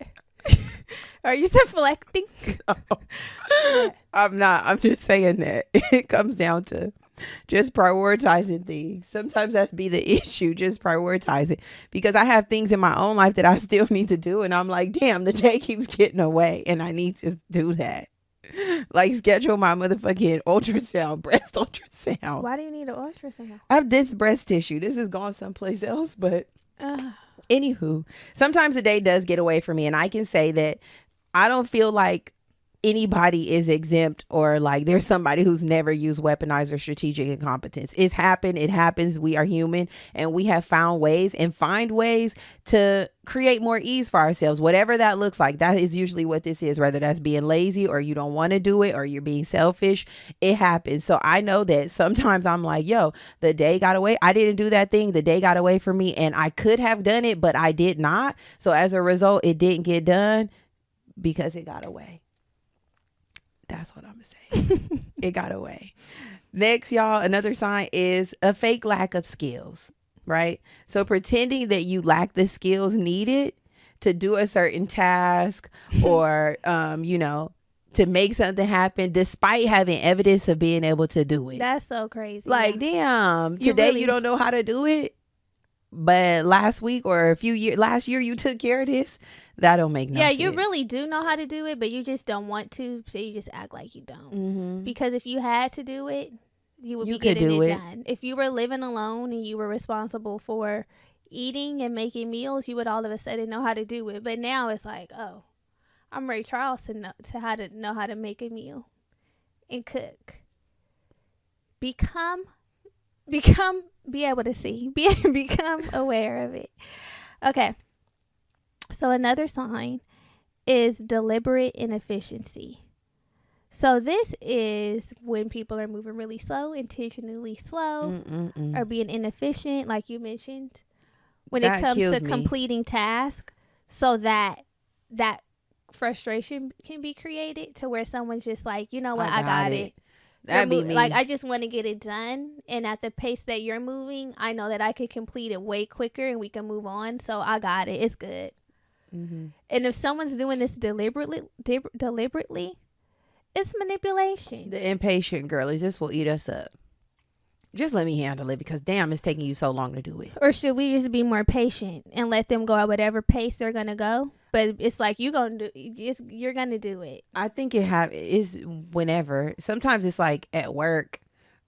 Are you deflecting? No. I'm not. I'm just saying that it comes down to just prioritizing things. Sometimes that be the issue, just prioritizing. Because I have things in my own life that I still need to do. And I'm like, damn, the day keeps getting away. And I need to do that. Like schedule my motherfucking ultrasound, breast ultrasound. Why do you need an ultrasound? I have this breast tissue. This is gone someplace else. But anywho, sometimes the day does get away from me. And I can say that I don't feel like anybody is exempt or like there's somebody who's never used weaponized or strategic incompetence. It's happened. It happens. We are human and we have found ways and find ways to create more ease for ourselves. Whatever that looks like, that is usually what this is, whether that's being lazy or you don't want to do it or you're being selfish. It happens. So I know that sometimes I'm like, yo, the day got away. I didn't do that thing. The day got away from me and I could have done it, but I did not. So as a result, it didn't get done because it got away. That's what I'm saying. It got away. Next, y'all, another sign is a fake lack of skills, right? So pretending that you lack the skills needed to do a certain task or, to make something happen despite having evidence of being able to do it. That's so crazy. Like, damn, today you don't know how to do it, but last week or last year you took care of this. That don't make no sense. Yeah, you really do know how to do it, but you just don't want to, so you just act like you don't. Mm-hmm. Because if you had to do it, you would be getting it done. If you were living alone and you were responsible for eating and making meals, you would all of a sudden know how to do it. But now it's like, oh, I'm Ray Charles to know how to make a meal and cook. Be able to see. Become aware of it. Okay. So another sign is deliberate inefficiency. So this is when people are moving really slow, intentionally slow, or being inefficient, like you mentioned, when it comes to completing tasks, so that frustration can be created to where someone's just like, you know what, I got it. That'd be me. Like, I just want to get it done, and at the pace that you're moving, I know that I could complete it way quicker and we can move on. So I got it. It's good. Mm-hmm. And if someone's doing this deliberately, it's manipulation. The impatient girlies, this will eat us up. Just let me handle it, because damn, it's taking you so long to do it. Or should we just be more patient and let them go at whatever pace they're gonna go? But it's like you're gonna do it. I think it is whenever. Sometimes it's like at work,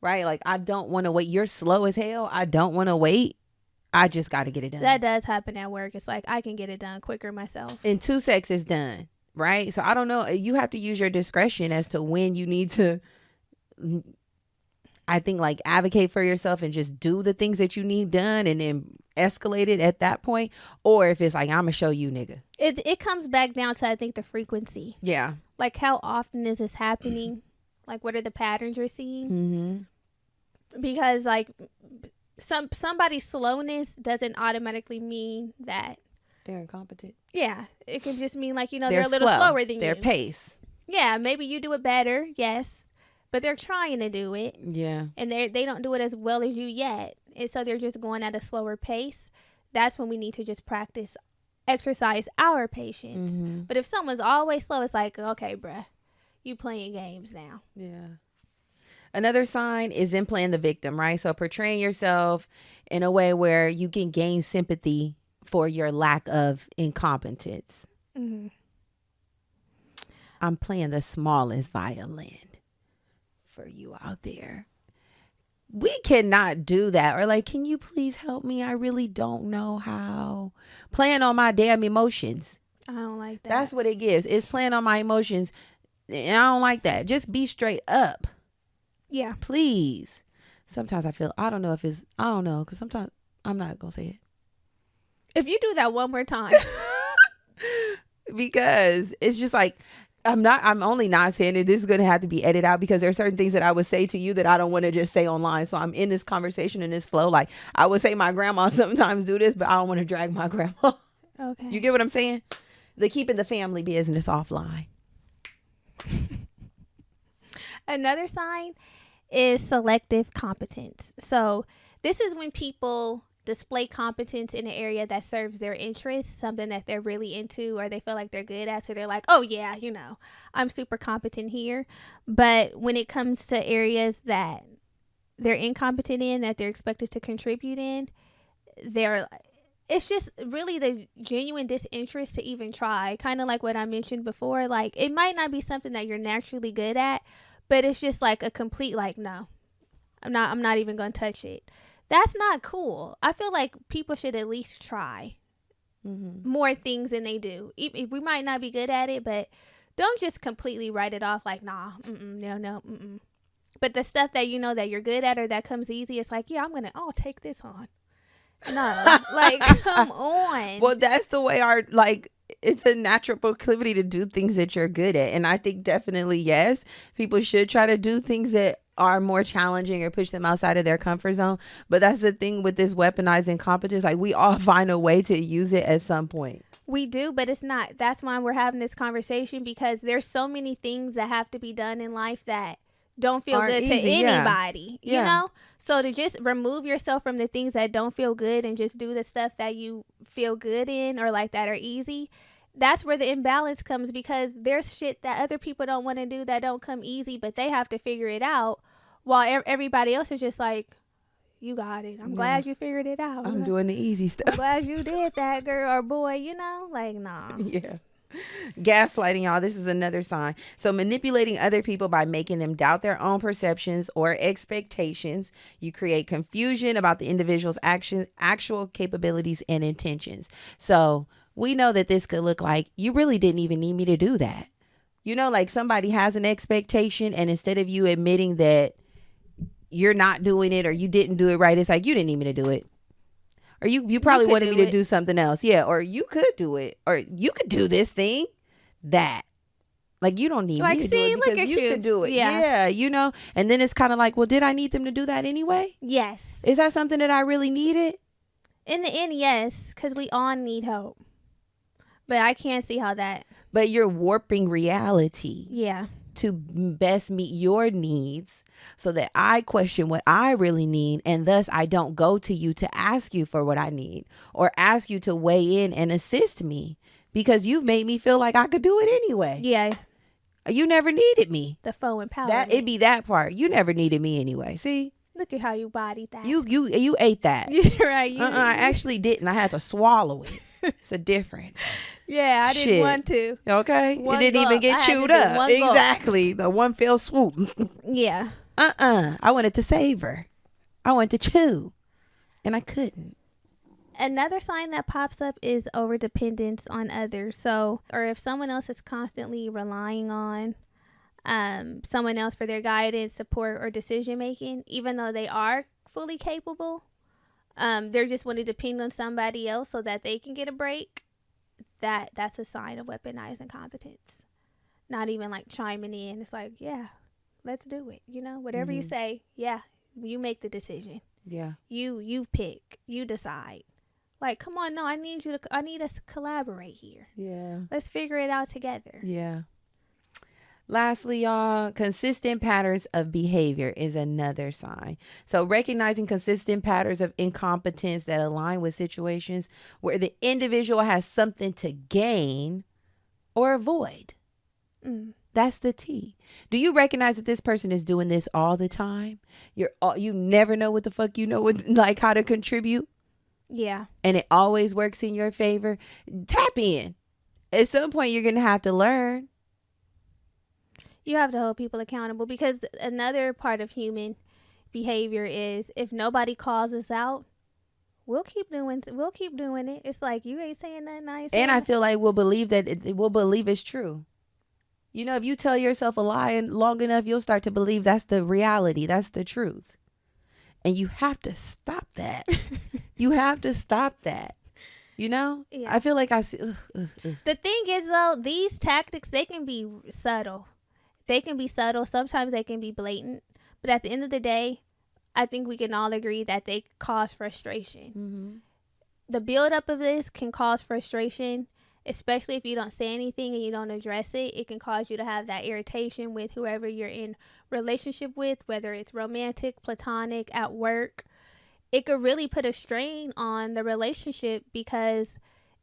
right? Like, I don't want to wait. You're slow as hell. I don't want to wait. I just got to get it done. That does happen at work. It's like I can get it done quicker myself. In 2 seconds, it's done, right? So I don't know. You have to use your discretion as to when you need to. I think, like, advocate for yourself and just do the things that you need done and then escalate it at that point. Or if it's like, I'm going to show you, nigga. It comes back down to, I think, the frequency. Yeah. Like, how often is this happening? Like, what are the patterns you're seeing? Mm-hmm. Because, like, somebody's slowness doesn't automatically mean that they're incompetent. Yeah. It can just mean, like, they're a little slow. slower than their you. Pace. Yeah. Maybe you do it better. Yes. But they're trying to do it. Yeah. And they don't do it as well as you yet. And so they're just going at a slower pace. That's when we need to just exercise our patience. Mm-hmm. But if someone's always slow, it's like, okay, bruh, you playing games now. Yeah. Another sign is then playing the victim, right? So portraying yourself in a way where you can gain sympathy for your lack of incompetence. Mm-hmm. I'm playing the smallest violin for you out there. We cannot do that. Or like, can you please help me? I really don't know how. Playing on my damn emotions. I don't like that. That's what it gives. It's playing on my emotions. And I don't like that. Just be straight up. Yeah. Please. Sometimes I don't know, because sometimes I'm not going to say it. If you do that one more time. Because it's just like, I'm only not saying it. This is going to have to be edited out, because there are certain things that I would say to you that I don't want to just say online. So I'm in this conversation, in this flow. Like, I would say my grandma sometimes do this, but I don't want to drag my grandma. Okay. You get what I'm saying? The keeping the family business offline. Another sign is selective competence. So this is when people display competence in an area that serves their interests, something that they're really into or they feel like they're good at. So they're like, oh yeah, I'm super competent here. But when it comes to areas that they're incompetent in, that they're expected to contribute in, it's just really the genuine disinterest to even try. Kind of like what I mentioned before. Like, it might not be something that you're naturally good at, but it's just like a complete, like, no, I'm not even going to touch it. That's not cool. I feel like people should at least try more things than they do. We might not be good at it, but don't just completely write it off like, nah, no. But the stuff that you know that you're good at or that comes easy, it's like, yeah, I'll take this on. No, like, come on. Well, that's the way it's a natural proclivity to do things that you're good at. And I think definitely, yes, people should try to do things that are more challenging or push them outside of their comfort zone. But that's the thing with this weaponized incompetence. Like, we all find a way to use it at some point. We do, but it's not. That's why we're having this conversation, because there's so many things that have to be done in life that don't feel good to anybody, you know? So to just remove yourself from the things that don't feel good and just do the stuff that you feel good in or like that are easy, that's where the imbalance comes, because there's shit that other people don't want to do that don't come easy, but they have to figure it out, while everybody else is just like, you got it. I'm glad you figured it out. I'm doing the easy stuff. I'm glad you did that, girl or boy, like, nah. Yeah. Gaslighting, y'all. This is another sign. So manipulating other people by making them doubt their own perceptions or expectations. You create confusion about the individual's actual capabilities and intentions. So we know that this could look like, you really didn't even need me to do that. Like somebody has an expectation, and instead of you admitting that you're not doing it or you didn't do it right, it's like, you didn't need me to do it. Or you probably wanted me to do something else. Yeah. Or you could do it. Or you could do this thing. That. Like, you don't need me to do it because you could do it. Yeah. And then it's kind of like, well, did I need them to do that anyway? Yes. Is that something that I really needed? In the end, yes. Because we all need help. But I can't see how that. But you're warping reality. Yeah. to best meet your needs so that I question what I really need. And thus I don't go to you to ask you for what I need or ask you to weigh in and assist me because you've made me feel like I could do it anyway. Yeah. You never needed me. The faux empowerment. That it'd be that part. You never needed me anyway. See? Look at how you bodied that. You ate that. Right. I actually didn't. I had to swallow it. It's a difference. Yeah, I didn't want to. Okay. One it didn't gulp. even get chewed up. Exactly. The one fell swoop. Yeah. I wanted to savor. I wanted to chew. And I couldn't. Another sign that pops up is overdependence on others. So, or if someone else is constantly relying on someone else for their guidance, support, or decision making, even though they are fully capable, they're just want to depend on somebody else so that they can get a break. That's a sign of weaponized incompetence. Not even like chiming in. It's like, yeah, let's do it. You know, whatever you say, yeah, you make the decision. Yeah. You pick. You decide. Like, come on, no, I need us to collaborate here. Yeah. Let's figure it out together. Yeah. Lastly, y'all, consistent patterns of behavior is another sign. So recognizing consistent patterns of incompetence that align with situations where the individual has something to gain or avoid. That's the T. Do you recognize that this person is doing this all the time? You never know what the fuck you know what, like how to contribute. Yeah. And it always works in your favor. Tap in. At some point, you're going to have to learn. You have to hold people accountable because another part of human behavior is if nobody calls us out, we'll keep doing it. It's like, you ain't saying nothing nice. And I feel like we'll believe that we'll believe it's true. You know, if you tell yourself a lie long enough, you'll start to believe that's the reality. That's the truth. And you have to stop that. You have to stop that. You know? Yeah. I feel like I see. The thing is, though, these tactics, they can be subtle. Sometimes they can be blatant. But at the end of the day, I think we can all agree that they cause frustration. Mm-hmm. The buildup of this can cause frustration, especially if you don't say anything and you don't address it. It can cause you to have that irritation with whoever you're in relationship with, whether it's romantic, platonic, at work. It could really put a strain on the relationship because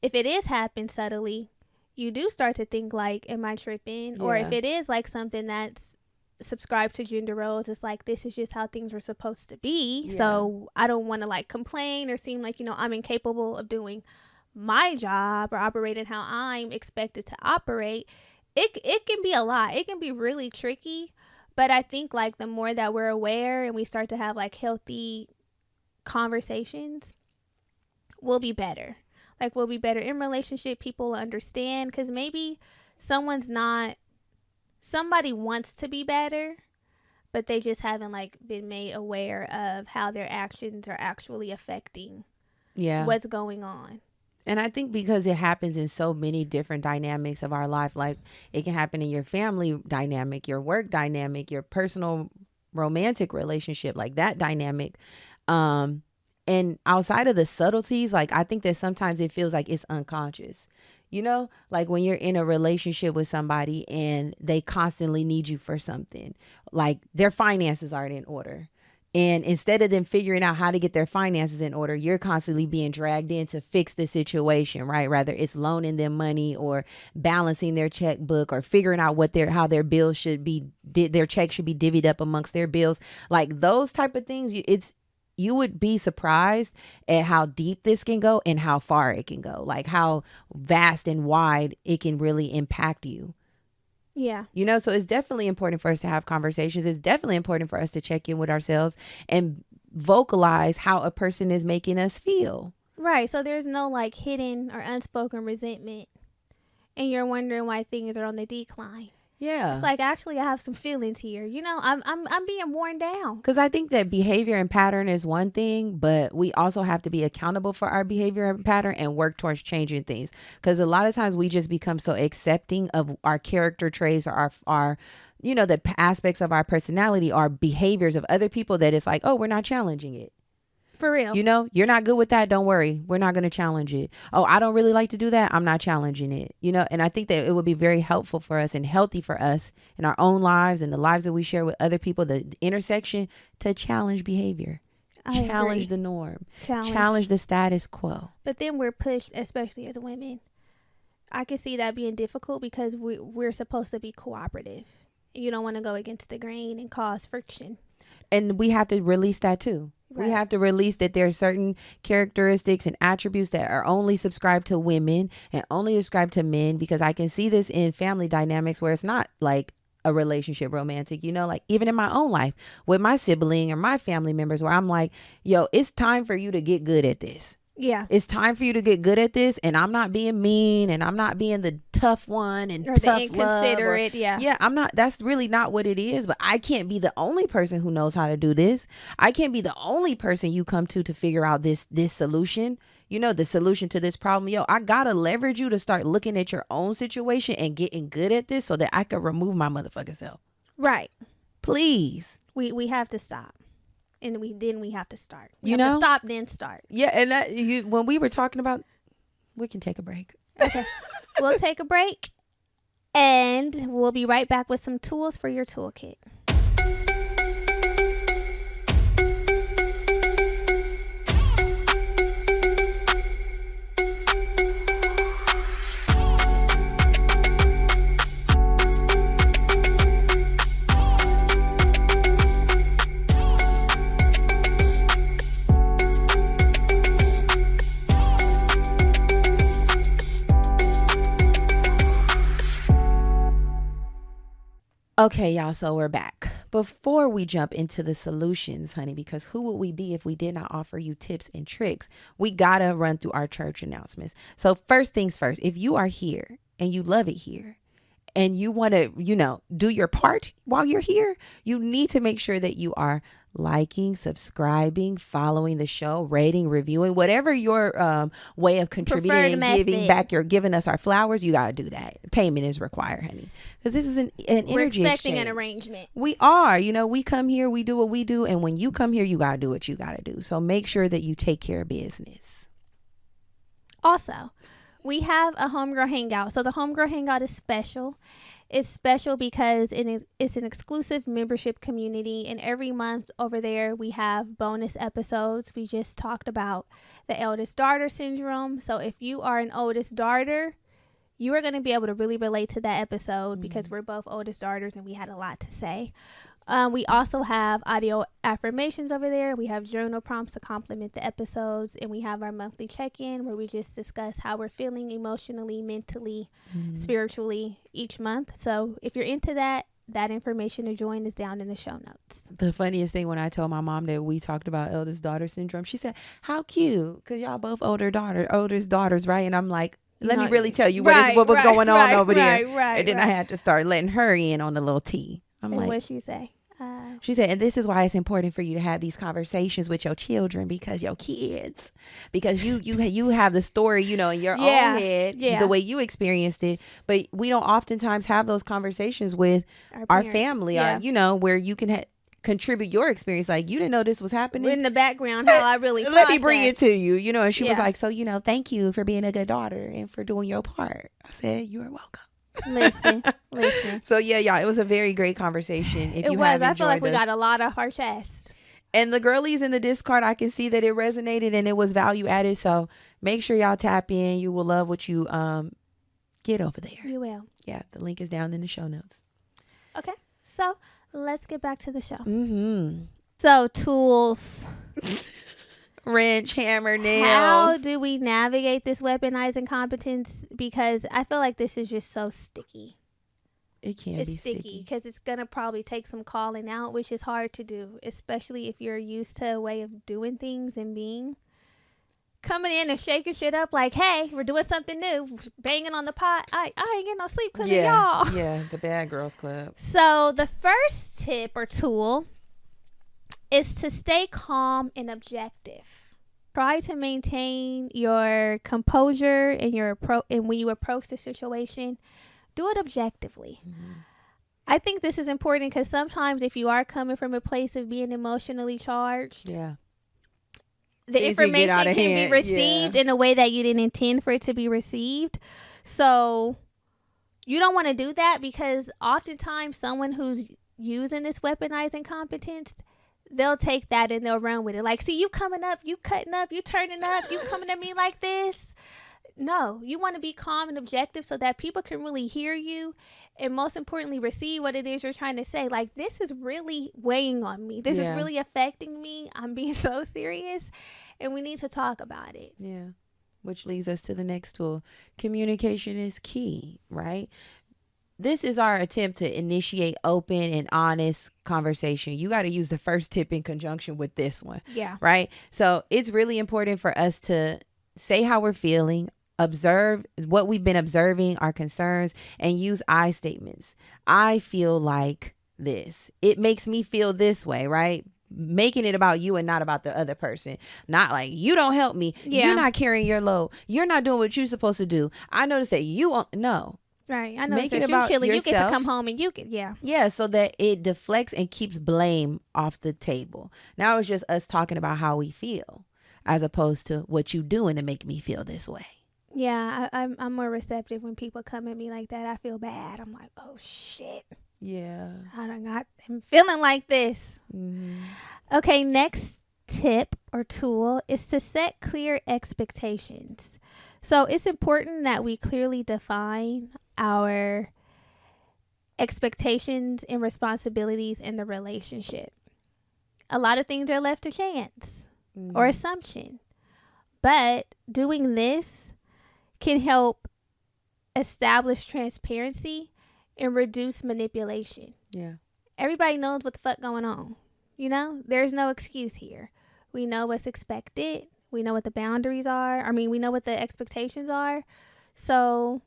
if it is happening subtly, you do start to think like, am I tripping? Yeah. Or if it is like something that's subscribed to gender roles, it's like, this is just how things were supposed to be. Yeah. So I don't want to like complain or seem like, I'm incapable of doing my job or operating how I'm expected to operate. It can be a lot. It can be really tricky. But I think like the more that we're aware and we start to have like healthy conversations, we'll be better. Like we'll be better in relationship. People will understand because maybe somebody wants to be better, but they just haven't like been made aware of how their actions are actually affecting what's going on. And I think because it happens in so many different dynamics of our life, like it can happen in your family dynamic, your work dynamic, your personal romantic relationship, like that dynamic. And outside of the subtleties, like I think that sometimes it feels like it's unconscious, like when you're in a relationship with somebody and they constantly need you for something, like their finances aren't in order. And instead of them figuring out how to get their finances in order, you're constantly being dragged in to fix the situation, right? Rather it's loaning them money or balancing their checkbook or figuring out how their bills should be, their check should be divvied up amongst their bills. Like those type of things, you would be surprised at how deep this can go and how far it can go, like how vast and wide it can really impact you. Yeah. So it's definitely important for us to have conversations. It's definitely important for us to check in with ourselves and vocalize how a person is making us feel. Right. So there's no like hidden or unspoken resentment and you're wondering why things are on the decline. Yeah. It's like, actually, I have some feelings here. I'm being worn down. Because I think that behavior and pattern is one thing, but we also have to be accountable for our behavior and pattern and work towards changing things. Because a lot of times we just become so accepting of our character traits or our the aspects of our personality, our behaviors of other people that it's like, oh, we're not challenging it. For real. You know, you're not good with that. Don't worry. We're not going to challenge it. Oh, I don't really like to do that. I'm not challenging it. You know, and I think that it would be very helpful for us and healthy for us in our own lives and the lives that we share with other people, the intersection, to challenge behavior. Challenge the norm. Challenge the status quo. But then we're pushed, especially as women. I can see that being difficult because we're supposed to be cooperative. You don't want to go against the grain and cause friction. And we have to release that too. Right. We have to release that there are certain characteristics and attributes that are only subscribed to women and only subscribed to men, because I can see this in family dynamics where it's not like a relationship romantic, you know, like even in my own life with my sibling or my family members, where I'm like, yo, it's time for you to get good at this. Yeah. It's time for you to get good at this. And I'm not being mean and I'm not being the tough one and or tough the inconsiderate. Yeah, I'm not. That's really not what it is. But I can't be the only person who knows how to do this. I can't be the only person you come to figure out this solution. You know, the solution to this problem. Yo, I got to leverage you to start looking at your own situation and getting good at this so that I can remove my motherfucking self. Right. Please. We have to stop. And we have to start. You know, stop, then start. Yeah, and that when we were talking about, we can take a break. Okay, we'll take a break, and we'll be right back with some tools for your toolkit. Okay, y'all, so we're back. Before we jump into the solutions, honey, because who would we be if we did not offer you tips and tricks? We gotta run through our church announcements. So first things first, if you are here and you love it here and you want to, you know, do your part while you're here, you need to make sure that you are liking, subscribing, following the show, rating, reviewing, whatever your way of contributing and giving back. You're giving us our flowers. You got to do that. Payment is required, honey, because this is an energy We're expecting exchange. An arrangement. We are, you know, we come here, we do what we do. And when you come here, you got to do what you got to do. So make sure that you take care of business. Also, we have a Homegirl Hangout. So the Homegirl Hangout is special. It's special because it's an exclusive membership community, and every month over there we have bonus episodes. We just talked about the eldest daughter syndrome. So if you are an oldest daughter, you are going to be able to really relate to that episode because we're both oldest daughters and we had a lot to say. We also have audio affirmations over there. We have journal prompts to complement the episodes, and we have our monthly check-in where we just discuss how we're feeling emotionally, mentally, spiritually each month. So if you're into that information to join is down in the show notes. The funniest thing, when I told my mom that we talked about eldest daughter syndrome, she said, how cute, because y'all both oldest daughters, right? And I'm like, let me really tell you what was going on over there. And then I had to start letting her in on the little tea. And like, what'd she say? She said, and this is why it's important for you to have these conversations with your children, because your kids, because you have the story, you know, in your own head, the way you experienced it. But we don't oftentimes have those conversations with our family, or, you know, where you can contribute your experience. Like, you didn't know this was happening. In the background, how I really let me bring it to you, you know. And she was like, so, you know, thank you for being a good daughter and for doing your part. I said, you are welcome. Listen. So yeah, y'all, it was a very great conversation. If it was. I feel like we got a lot off our chest. And the girlies in the Discord, I can see that it resonated and it was value added. So make sure y'all tap in. You will love what you get over there. You will. Yeah, the link is down in the show notes. Okay, so let's get back to the show. So tools. Wrench, hammer, nails. How do we navigate this weaponized incompetence? Because I feel like this is just so sticky. It's sticky because it's going to probably take some calling out, which is hard to do, especially if you're used to a way of doing things and being. Coming in and shaking shit up like, hey, we're doing something new, banging on the pot. I ain't getting no sleep because of y'all. Yeah, the bad girls club. So the first tip or tool is to stay calm and objective. Try to maintain your composure and when you approach the situation, do it objectively. I think this is important because sometimes if you are coming from a place of being emotionally charged, the Things can get information out of can be hand. received in a way that you didn't intend for it to be received. So you don't want to do that, because oftentimes someone who's using this weaponized incompetence, they'll take that and they'll run with it. Like, see, you coming up, you cutting up, you turning up, you coming at me like this. No, you want to be calm and objective so that people can really hear you, and most importantly, receive what it is you're trying to say. Like, this is really weighing on me. This is really affecting me. I'm being so serious, and we need to talk about it. Yeah. Which leads us to the next tool. Communication is key, right? This is our attempt to initiate open and honest conversation. You got to use the first tip in conjunction with this one. Yeah. Right? So it's really important for us to say how we're feeling, observe what we've been observing, our concerns, and use I statements. I feel like this. It makes me feel this way, right? Making it about you and not about the other person. Not like, you don't help me. Yeah. You're not carrying your load. You're not doing what you're supposed to do. I noticed that you no. Right. I know. Make So it you're about chilling. You get to yourself. come home and you can, Yeah, so that it deflects and keeps blame off the table. Now it's just us talking about how we feel, as opposed to what you doing to make me feel this way. Yeah, I'm more receptive when people come at me like that. I feel bad. I'm like, oh shit. Yeah. I'm feeling like this. Mm-hmm. Okay, next tip or tool is to set clear expectations. So it's important that we clearly define our expectations and responsibilities in the relationship. A lot of things are left to chance or assumption. But doing this can help establish transparency and reduce manipulation. Yeah. Everybody knows what the fuck going on. You know, there's no excuse here. We know what's expected. We know what the boundaries are. I mean, we know what the expectations are. So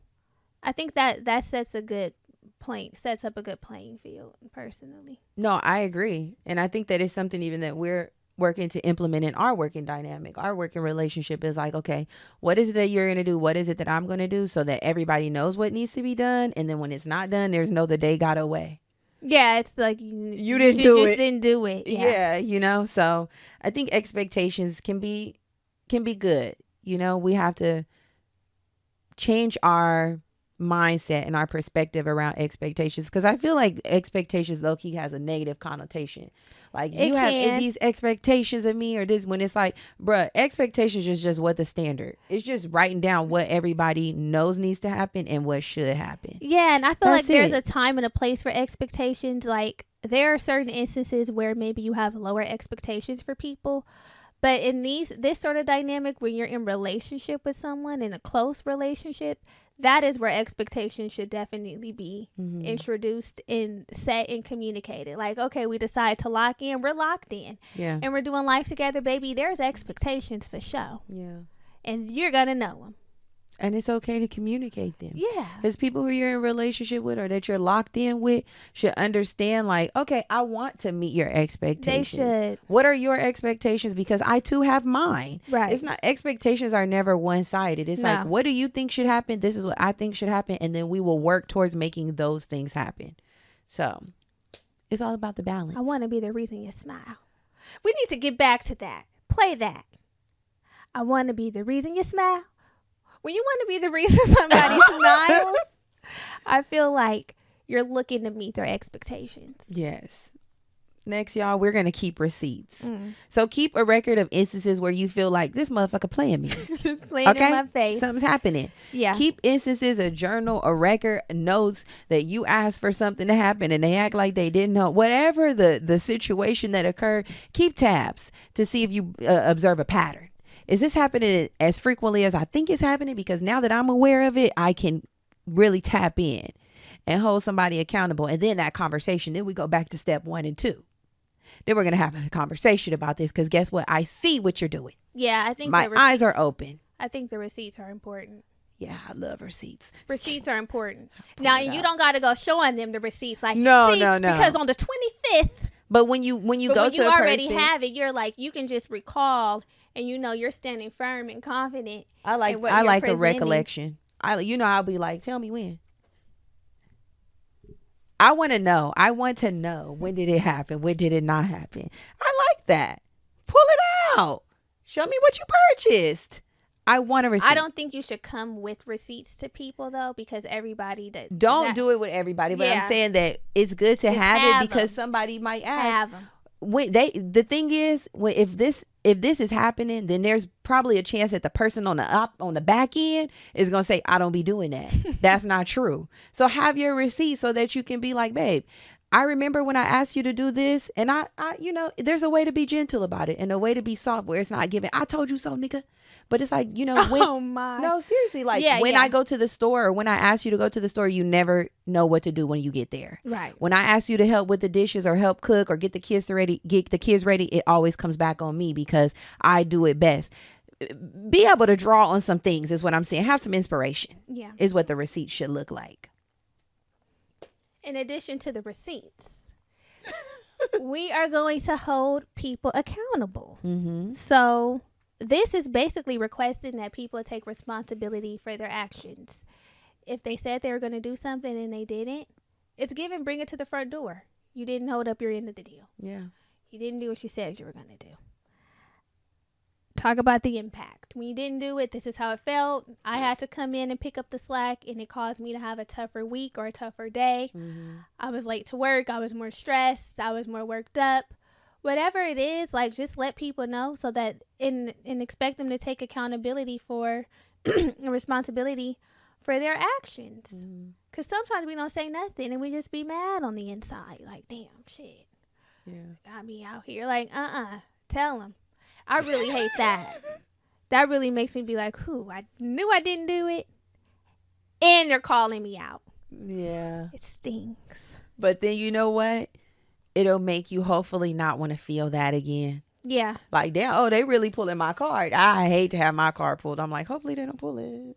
I think that sets up a good playing field, personally. No, I agree. And I think that is something even that we're working to implement in our working dynamic. Our working relationship is like, okay, what is it that you're going to do? What is it that I'm going to do? So that everybody knows what needs to be done. And then when it's not done, there's no the day got away. Yeah, it's like you didn't do it. Didn't do it. Yeah, you know. So I think expectations can be good. You know, we have to change our mindset and our perspective around expectations, because I feel like expectations low-key has a negative connotation. Like, you have these expectations of me or this, when it's like, bruh, expectations is just what the standard. It's just writing down what everybody knows needs to happen and what should happen. Yeah, and I feel like there's a time and a place for expectations. Like, there are certain instances where maybe you have lower expectations for people. But in this sort of dynamic, when you're in relationship with someone, in a close relationship, that is where expectations should definitely be introduced and set and communicated. Like, okay, we decide to lock in, we're locked in. Yeah. And we're doing life together, baby. There's expectations for sure. Yeah. And you're going to know them. And it's okay to communicate them. Yeah. Because people who you're in a relationship with or that you're locked in with should understand, like, okay, I want to meet your expectations. They should. What are your expectations? Because I too have mine. Right. It's not, expectations are never one-sided. It's like, what do you think should happen? This is what I think should happen. And then we will work towards making those things happen. So it's all about the balance. I want to be the reason you smile. We need to get back to that. Play that. I want to be the reason you smile. When you want to be the reason somebody smiles, I feel like you're looking to meet their expectations. Yes. Next, y'all, we're going to keep receipts. So keep a record of instances where you feel like this motherfucker playing me. Just playing in my face. Something's happening. Yeah. Keep instances, a journal, a record, notes that you asked for something to happen and they act like they didn't know. Whatever the situation that occurred, keep tabs to see if you observe a pattern. Is this happening as frequently as I think it's happening? Because now that I'm aware of it, I can really tap in and hold somebody accountable. And then that conversation, then we go back to step 1 and 2. Then we're going to have a conversation about this, because guess what? I see what you're doing. Yeah, I think my eyes are open. I think the receipts are important. Yeah, I love receipts. Receipts are important. Now, you don't got to go showing them the receipts. Like, no. Because on the 25th. But when you go to a already person, have it, you're like, you can just recall, and you know you're standing firm and confident. I like a recollection. I'll be like, tell me when. I want to know. I want to know, when did it happen? When did it not happen? I like that. Pull it out. Show me what you purchased. I want a receipt. I don't think you should come with receipts to people though, because everybody don't do it with everybody. But I'm saying that it's good to have it because somebody might ask. Have them. The thing is, if this is happening, then there's probably a chance that the person on the back end is gonna say, "I don't be doing that." That's not true. So have your receipt so that you can be like, "Babe, I remember when I asked you to do this," and I there's a way to be gentle about it and a way to be soft where it's not giving, "I told you so, nigga." But it's like, no, seriously, like when I go to the store or when I ask you to go to the store, you never know what to do when you get there. Right. When I ask you to help with the dishes or help cook or get the kids ready, it always comes back on me because I do it best. Be able to draw on some things is what I'm saying. Have some inspiration. Yeah. Is what the receipt should look like. In addition to the receipts, we are going to hold people accountable. Mm-hmm. So this is basically requesting that people take responsibility for their actions. If they said they were going to do something and they didn't, it's bring it to the front door. You didn't hold up your end of the deal. Yeah. You didn't do what you said you were going to do. Talk about the impact. When you didn't do it, this is how it felt. I had to come in and pick up the slack, and it caused me to have a tougher week or a tougher day. Mm-hmm. I was late to work. I was more stressed. I was more worked up. Whatever it is, like, just let people know so that and expect them to take accountability for responsibility for their actions. Because sometimes we don't say nothing and we just be mad on the inside. Like, damn, shit. Yeah. Got me out here. Like, tell them. I really hate that. That really makes me be like, I knew I didn't do it. And they're calling me out. Yeah. It stinks. But then you know what? It'll make you hopefully not want to feel that again. Yeah. Like, damn, they really pulling my card. I hate to have my card pulled. I'm like, hopefully they don't pull it.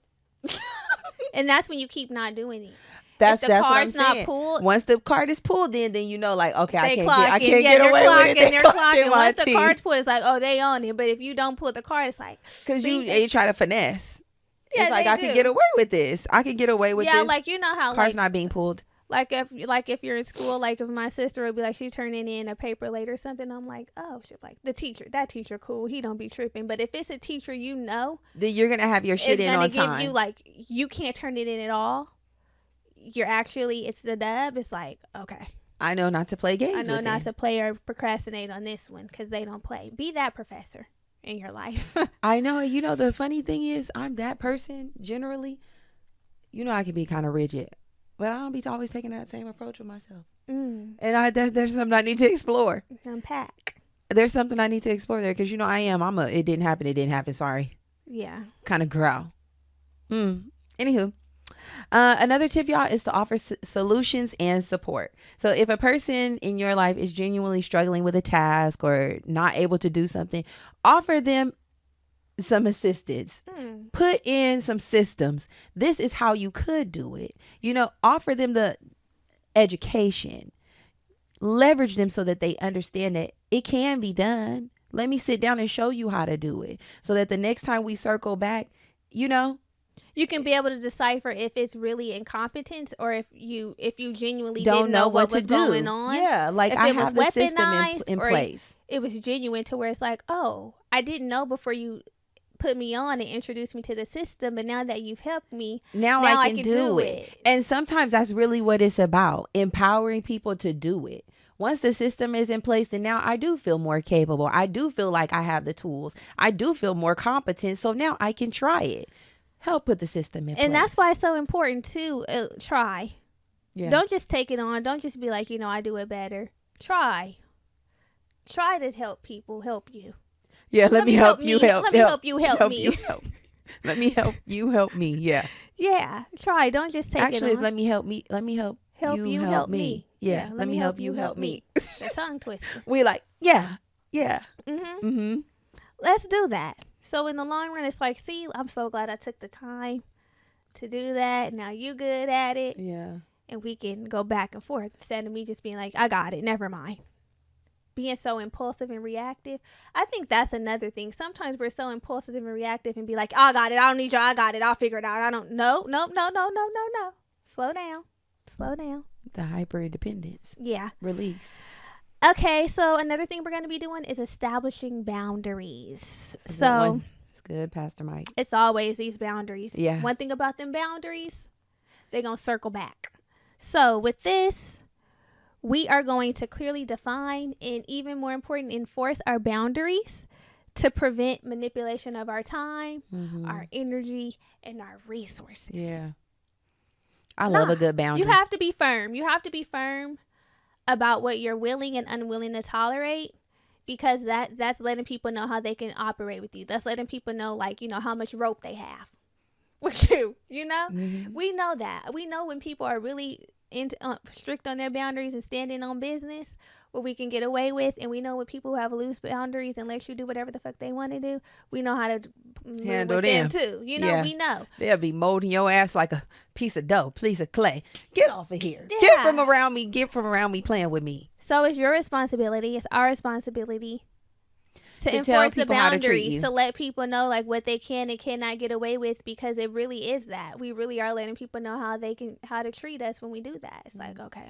And that's when you keep not doing it. That's what I'm saying. Not pulled, once the card is pulled in, then you know, like, okay, I can't get away with it. They're clocking. Once the card's pulled, it's like, oh, they own it. But if you don't pull the card, it's like, because you try to finesse. Yeah, it's like, I can get away with this. I can get away with this. Yeah, like, you know how card's not being pulled. Like if you're in school, like if my sister would be like, she's turning in a paper late or something, I'm like, oh, she's like, that teacher cool, he don't be tripping. But if it's a teacher then you're gonna have your shit in on time. You like, you can't turn it in at all. It's the dub. It's like, okay, I know not to play games. I know not to play or procrastinate on this one because they don't play. Be that professor in your life. I know. You know, the funny thing is, I'm that person generally. You know, I can be kind of rigid. But I don't be always taking that same approach with myself. And there's something I need to explore. Unpack. There's something I need to explore there because, I am. It didn't happen. Sorry. Yeah. Kind of growl. Anywho. Another tip, y'all, is to offer solutions and support. So if a person in your life is genuinely struggling with a task or not able to do something, offer them some assistance. Put in some systems. This is how you could do it. Offer them the education. Leverage them so that they understand that it can be done. Let me sit down and show you how to do it so that the next time we circle back, you can be able to decipher if it's really incompetence or if you genuinely don't didn't know what was to going on. Yeah, like if I it have was the system in place. It was genuine to where it's like, oh, I didn't know before you put me on and introduced me to the system, but now that you've helped me, now I can do it. And sometimes that's really what it's about, empowering people to do it. Once the system is in place, then now I do feel more capable. I do feel like I have the tools. I do feel more competent. So now I can try it. Help put the system in place. And that's why it's so important to try. Yeah. Don't just take it on. Don't just be like, I do it better. Try to help people help you. Yeah, let me help you help. Let me help you help me. Let me help you help me. Yeah. Yeah. Try. Don't just take it on. Actually, it's let me help you help me. Yeah. Let me help you help me. The tongue twister. We like, yeah. Let's do that. So in the long run, it's like, see, I'm so glad I took the time to do that. Now you good at it. Yeah. And we can go back and forth instead of me just being like, I got it. Never mind. Being so impulsive and reactive. I think that's another thing. Sometimes we're so impulsive and reactive and be like, I got it. I don't need you. I got it. I'll figure it out. No. Slow down. The hyper independence. Yeah. Release. Okay, so another thing we're going to be doing is establishing boundaries. So it's good, Pastor Mike. It's always these boundaries. Yeah. One thing about them boundaries, they're going to circle back. So with this, we are going to clearly define and, even more important, enforce our boundaries to prevent manipulation of our time, our energy, and our resources. Yeah. I love a good boundary. You have to be firm. You have to be firm about what you're willing and unwilling to tolerate, because that's letting people know how they can operate with you. That's letting people know, like, how much rope they have with you. We know that. We know when people are really strict on their boundaries and standing on business, what we can get away with, and we know when people who have loose boundaries and let you do whatever the fuck they want to do, we know how to handle them too. We know they'll be molding your ass like a piece of dough, piece of clay. Get off of here. Get from around me. Get from around me playing with me. So it's your responsibility. It's our responsibility to enforce the boundaries, to let people know like what they can and cannot get away with, because it really is that. We really are letting people know how to treat us when we do that. It's like, okay,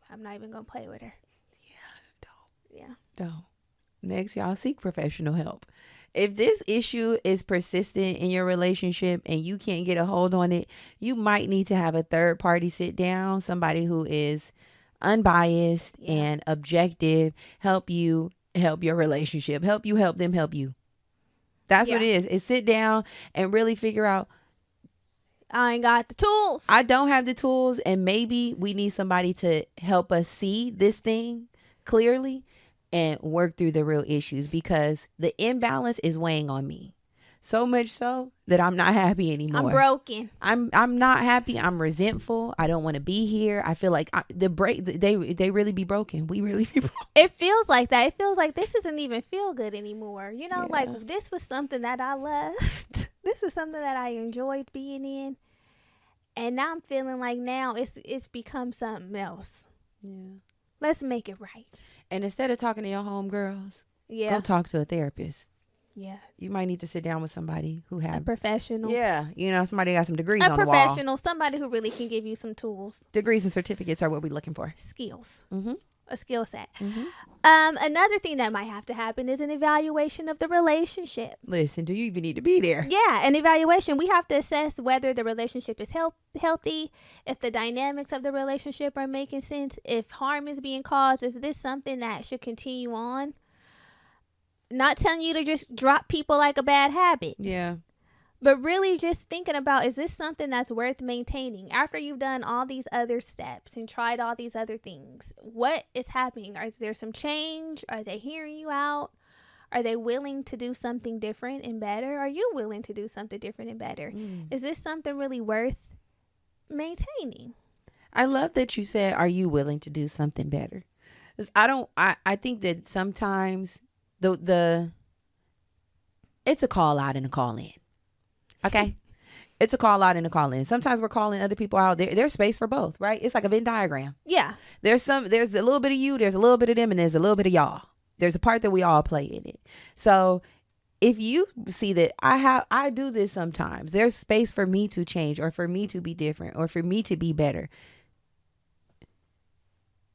I'm not even gonna play with her. Don't. Next, y'all, seek professional help. If this issue is persistent in your relationship and you can't get a hold on it, you might need to have a third party sit down, somebody who is unbiased and objective, help you help your relationship, help you help them help you. That's what it is. It's sit down and really figure out, I ain't got the tools. I don't have the tools, and maybe we need somebody to help us see this thing clearly and work through the real issues, because the imbalance is weighing on me. So much so that I'm not happy anymore. I'm broken. I'm not happy. I'm resentful. I don't want to be here. I feel like they really be broken. We really be broken. It feels like that. It feels like this doesn't even feel good anymore. Like this was something that I loved. This is something that I enjoyed being in. And now I'm feeling like now it's become something else. Yeah. Let's make it right. And instead of talking to your homegirls, go talk to a therapist. Yeah. You might need to sit down with somebody who has a professional. Yeah. Somebody got some degrees on the wall. A professional, somebody who really can give you some tools. Degrees and certificates are what we're looking for. Skills. Mm-hmm. A skill set. Mm-hmm. Another thing that might have to happen is an evaluation of the relationship. Listen, do you even need to be there? Yeah, an evaluation. We have to assess whether the relationship is healthy, if the dynamics of the relationship are making sense, if harm is being caused, if this is something that should continue on. Not telling you to just drop people like a bad habit. Yeah. But really just thinking about, is this something that's worth maintaining? After you've done all these other steps and tried all these other things, what is happening? Is there some change? Are they hearing you out? Are they willing to do something different and better? Are you willing to do something different and better? Is this something really worth maintaining? I love that you said, are you willing to do something better? 'Cause I think that sometimes the it's a call out and a call in. Okay. It's a call out and a call in. Sometimes we're calling other people out. There's space for both, right? It's like a Venn diagram. Yeah. There's a little bit of you, there's a little bit of them, and there's a little bit of y'all. There's a part that we all play in it. So if you see that I do this sometimes, there's space for me to change, or for me to be different, or for me to be better.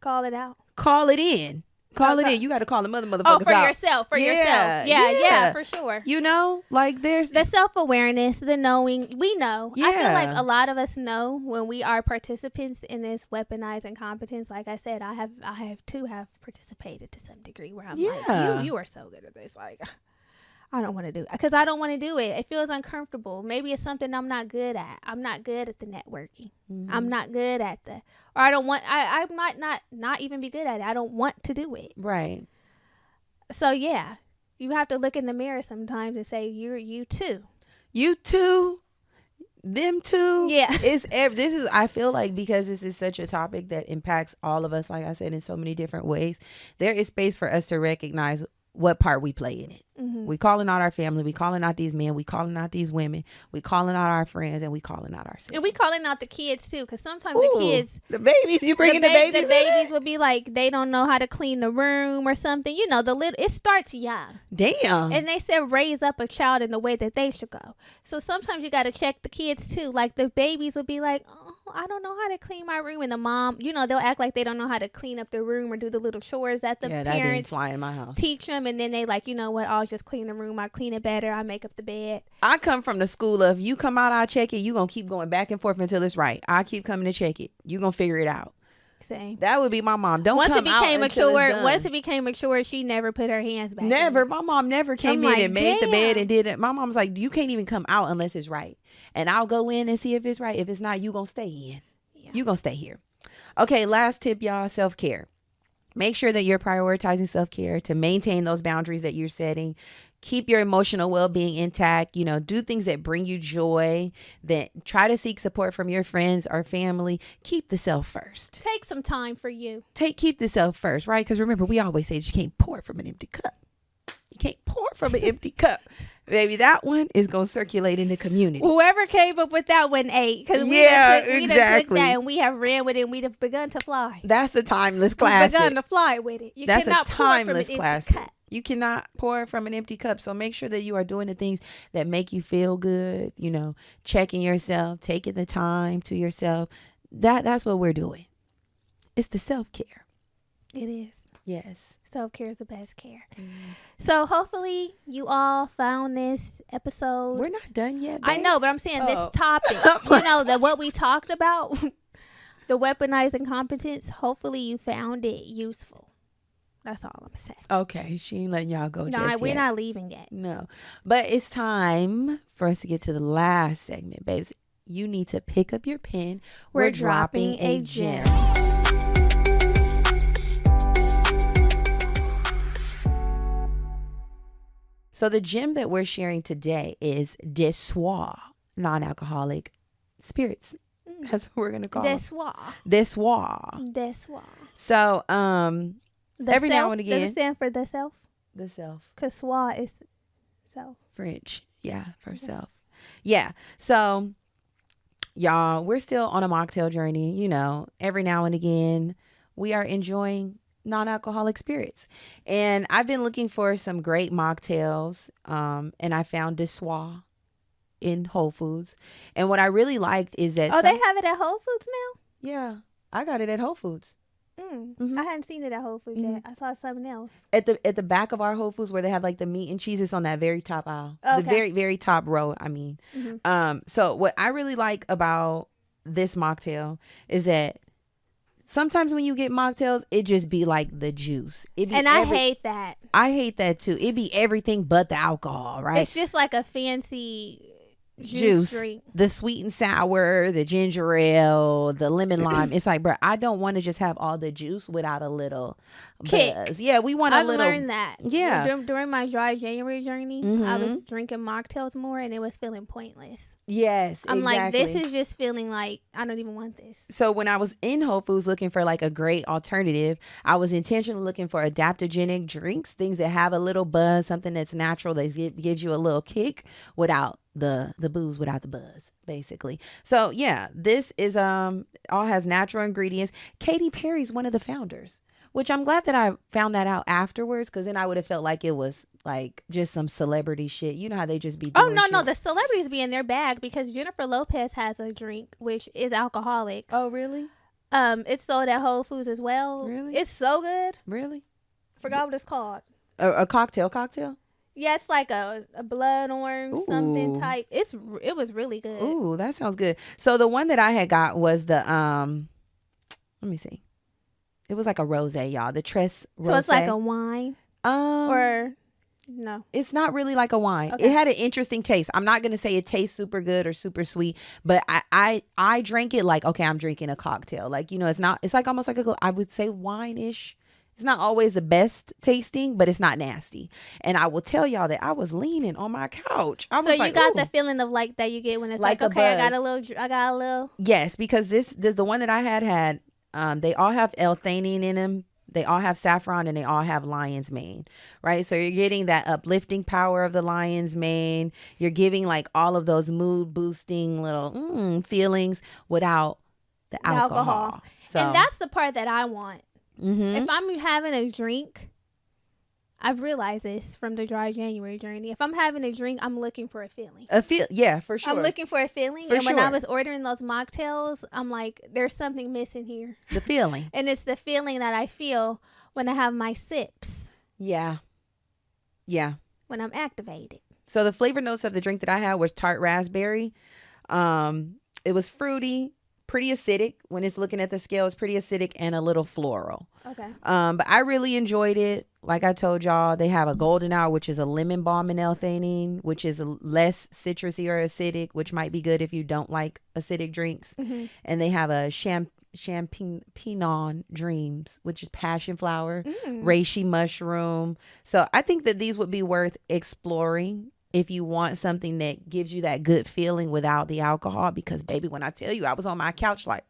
Call it out. Call it in. Call it in. You got to call the motherfuckers out. Oh, for yourself. For yourself. Yeah, for sure. Like there's the self-awareness, the knowing. We know. Yeah. I feel like a lot of us know when we are participants in this weaponized incompetence. Like I said, I have participated to some degree where I'm like, you are so good at this. Like, I don't want to do it because I don't want to do it. It feels uncomfortable. Maybe it's something I'm not good at. I'm not good at the networking. Mm-hmm. I'm not good at or I don't want, I might not even be good at it. I don't want to do it. Right. So yeah, you have to look in the mirror sometimes and say, you too. You too. Them too. Yeah. I feel like because this is such a topic that impacts all of us, like I said, in so many different ways, there is space for us to recognize what part we play in it. Mm-hmm. We calling out our family, we calling out these men, we calling out these women, we calling out our friends, and we calling out ourselves. And we calling out the kids too, because sometimes the kids, the babies, you bringing the babies. The babies would be like, they don't know how to clean the room or something. It starts young. Damn. And they said raise up a child in the way that they should go. So sometimes you got to check the kids too. Like the babies would be like, oh, I don't know how to clean my room. And the mom, they'll act like they don't know how to clean up the room or do the little chores that the that didn't parents fly in my house. teach them. And then they like, you know what? I'll just clean the room. I clean it better. I make up the bed. I come from the school of you come out, I'll check it. You going to keep going back and forth until it's right. I keep coming to check it. You going to figure it out. Same. That would be my mom. Don't come out until it's done. Once it became a chore, she never put her hands back. Never. My mom never came in and made the bed and did it. My mom's like, you can't even come out unless it's right. And I'll go in and see if it's right. If it's not, you going to stay in. Yeah. You going to stay here. Okay, last tip, y'all, self-care. Make sure that you're prioritizing self-care to maintain those boundaries that you're setting. Keep your emotional well-being intact. Do things that bring you joy. That try to seek support from your friends or family. Keep the self first. Take some time for you. Keep the self first, right? Because remember, we always say you can't pour from an empty cup. You can't pour from an empty cup. Baby, that one is going to circulate in the community. Whoever came up with that one ate. Because we done took that and we have ran with it and we have begun to fly. That's the timeless classic. We've begun to fly with it. That's a timeless classic. You cannot pour from an empty cup. So make sure that you are doing the things that make you feel good. Checking yourself, taking the time to yourself. That's what we're doing. It's the self-care. It is. Yes. Self-care is the best care. So hopefully you all found this episode. We're not done yet, babes. I know, but I'm saying this topic, that what we talked about, the weaponized incompetence, hopefully you found it useful. That's all I'm saying. Okay, she ain't letting y'all go just yet. We're not leaving yet. No, but it's time for us to get to the last segment, babes. You need to pick up your pen. We're dropping a gem. So the gem that we're sharing today is Dessoir, non-alcoholic spirits. That's what we're going to call it. Dessoir. So, every now and again. Does it stand for the self? The self. Because soir is self. French. Yeah, for self. Yeah. So, y'all, we're still on a mocktail journey. Every now and again, we are enjoying non-alcoholic spirits. And I've been looking for some great mocktails. And I found Dessoir in Whole Foods. And what I really liked is that... they have it at Whole Foods now? Yeah. I got it at Whole Foods. Mm-hmm. I hadn't seen it at Whole Foods yet. I saw something else. At the back of our Whole Foods where they have like the meat and cheese, it's on that very top aisle. Okay. The very, very top row, I mean. Mm-hmm. So what I really like about this mocktail is that sometimes when you get mocktails, it just be like the juice. I hate that. I hate that too. It be everything but the alcohol, right? It's just like a fancy juice drink. The sweet and sour, the ginger ale, the lemon lime. It's like, bro, I don't want to just have all the juice without a little kick. Buzz. Yeah, we want a little. I've learned that. Yeah. During my dry January journey, I was drinking mocktails more and it was feeling pointless. Yes, I'm like, this is just feeling like I don't even want this. So when I was in Whole Foods looking for like a great alternative, I was intentionally looking for adaptogenic drinks, things that have a little buzz, something that's natural that gives you a little kick without the booze, without the buzz, basically. So yeah, this is all has natural ingredients. Katy Perry's one of the founders, which I'm glad that I found that out afterwards, because then I would have felt like it was like just some celebrity shit. You know how they just be doing no, the celebrities be in their bag, because Jennifer Lopez has a drink which is alcoholic. Oh really? It's sold at Whole Foods as well. Really? It's so good. Really? Forgot what it's called. A cocktail? Yeah, it's like a blood orange something type. It was really good. Ooh, that sounds good. So the one that I had got was the let me see. It was like a rosé, y'all. The Tres Rosé. So it's like a wine? Or no? It's not really like a wine. Okay. It had an interesting taste. I'm not going to say it tastes super good or super sweet, but I drank it like, okay, I'm drinking a cocktail. Like, it's like almost like I would say wine-ish. It's not always the best tasting, but it's not nasty. And I will tell y'all that I was leaning on my couch. So you got the feeling of like that you get when it's like okay, I got a little. Yes, because this the one that I had they all have L-theanine in them. They all have saffron and they all have lion's mane, right? So you're getting that uplifting power of the lion's mane. You're giving like all of those mood boosting little feelings without the alcohol. So, and that's the part that I want. Mm-hmm. If I'm having a drink, I've realized this from the dry January journey. If I'm having a drink, I'm looking for a feeling. Yeah, for sure. I'm looking for a feeling. For and when I sure. was ordering those mocktails, I'm like, there's something missing here. The feeling. And it's the feeling that I feel when I have my sips. Yeah. Yeah. When I'm activated. So the flavor notes of the drink that I had was tart raspberry. It was fruity, pretty acidic. When it's looking at the scale, it's pretty acidic and a little floral. Okay. But I really enjoyed it. Like I told y'all, they have a golden hour, which is a lemon balm and L-theanine, which is less citrusy or acidic, which might be good if you don't like acidic drinks. Mm-hmm. And they have a champagne dreams, which is passion flower, reishi mushroom. So I think that these would be worth exploring if you want something that gives you that good feeling without the alcohol. Because baby, when I tell you, I was on my couch like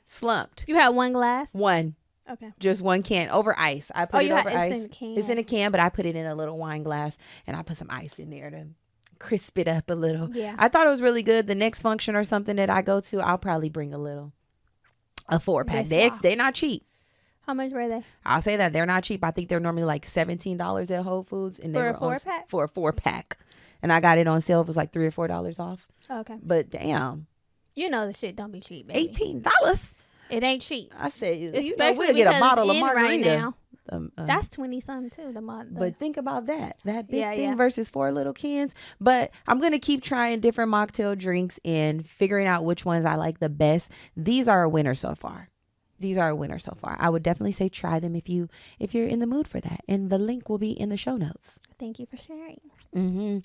slumped. You had one glass? One. Okay. Just one can over ice. I put it over ice. It's in a can. It's in a can, but I put it in a little wine glass and I put some ice in there to crisp it up a little. Yeah. I thought it was really good. The next function or something that I go to, I'll probably bring a 4-pack. They're not cheap. How much were they? I'll say that they're not cheap. I think they're normally like $17 at Whole Foods, and For a 4-pack? For a 4-pack, and I got it on sale. It was like $3 or $4 off. Oh, okay. But damn, you know the shit don't be cheap, baby. $18. It ain't cheap. I said, Especially we'll get a bottle of in margarita. Right now. That's 20 something too. But think about that big thing yeah. versus 4 little cans. But I'm gonna keep trying different mocktail drinks and figuring out which ones I like the best. These are a winner so far. I would definitely say try them if you're in the mood for that. And the link will be in the show notes. Thank you for sharing. Mm-hmm.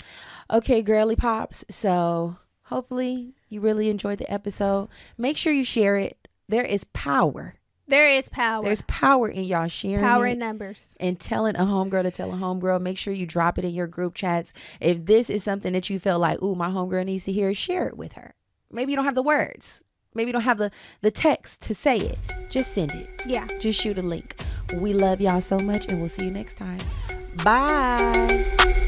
Okay, girly pops. So hopefully you really enjoyed the episode. Make sure you share it. There is power. There is power. There's power in y'all sharing power it in numbers. and telling a homegirl to tell a homegirl. Make sure you drop it in your group chats. If this is something that you feel like, ooh, my homegirl needs to hear, share it with her. Maybe you don't have the words. Maybe you don't have the text to say it. Just send it. Yeah. Just shoot a link. We love y'all so much, and we'll see you next time. Bye.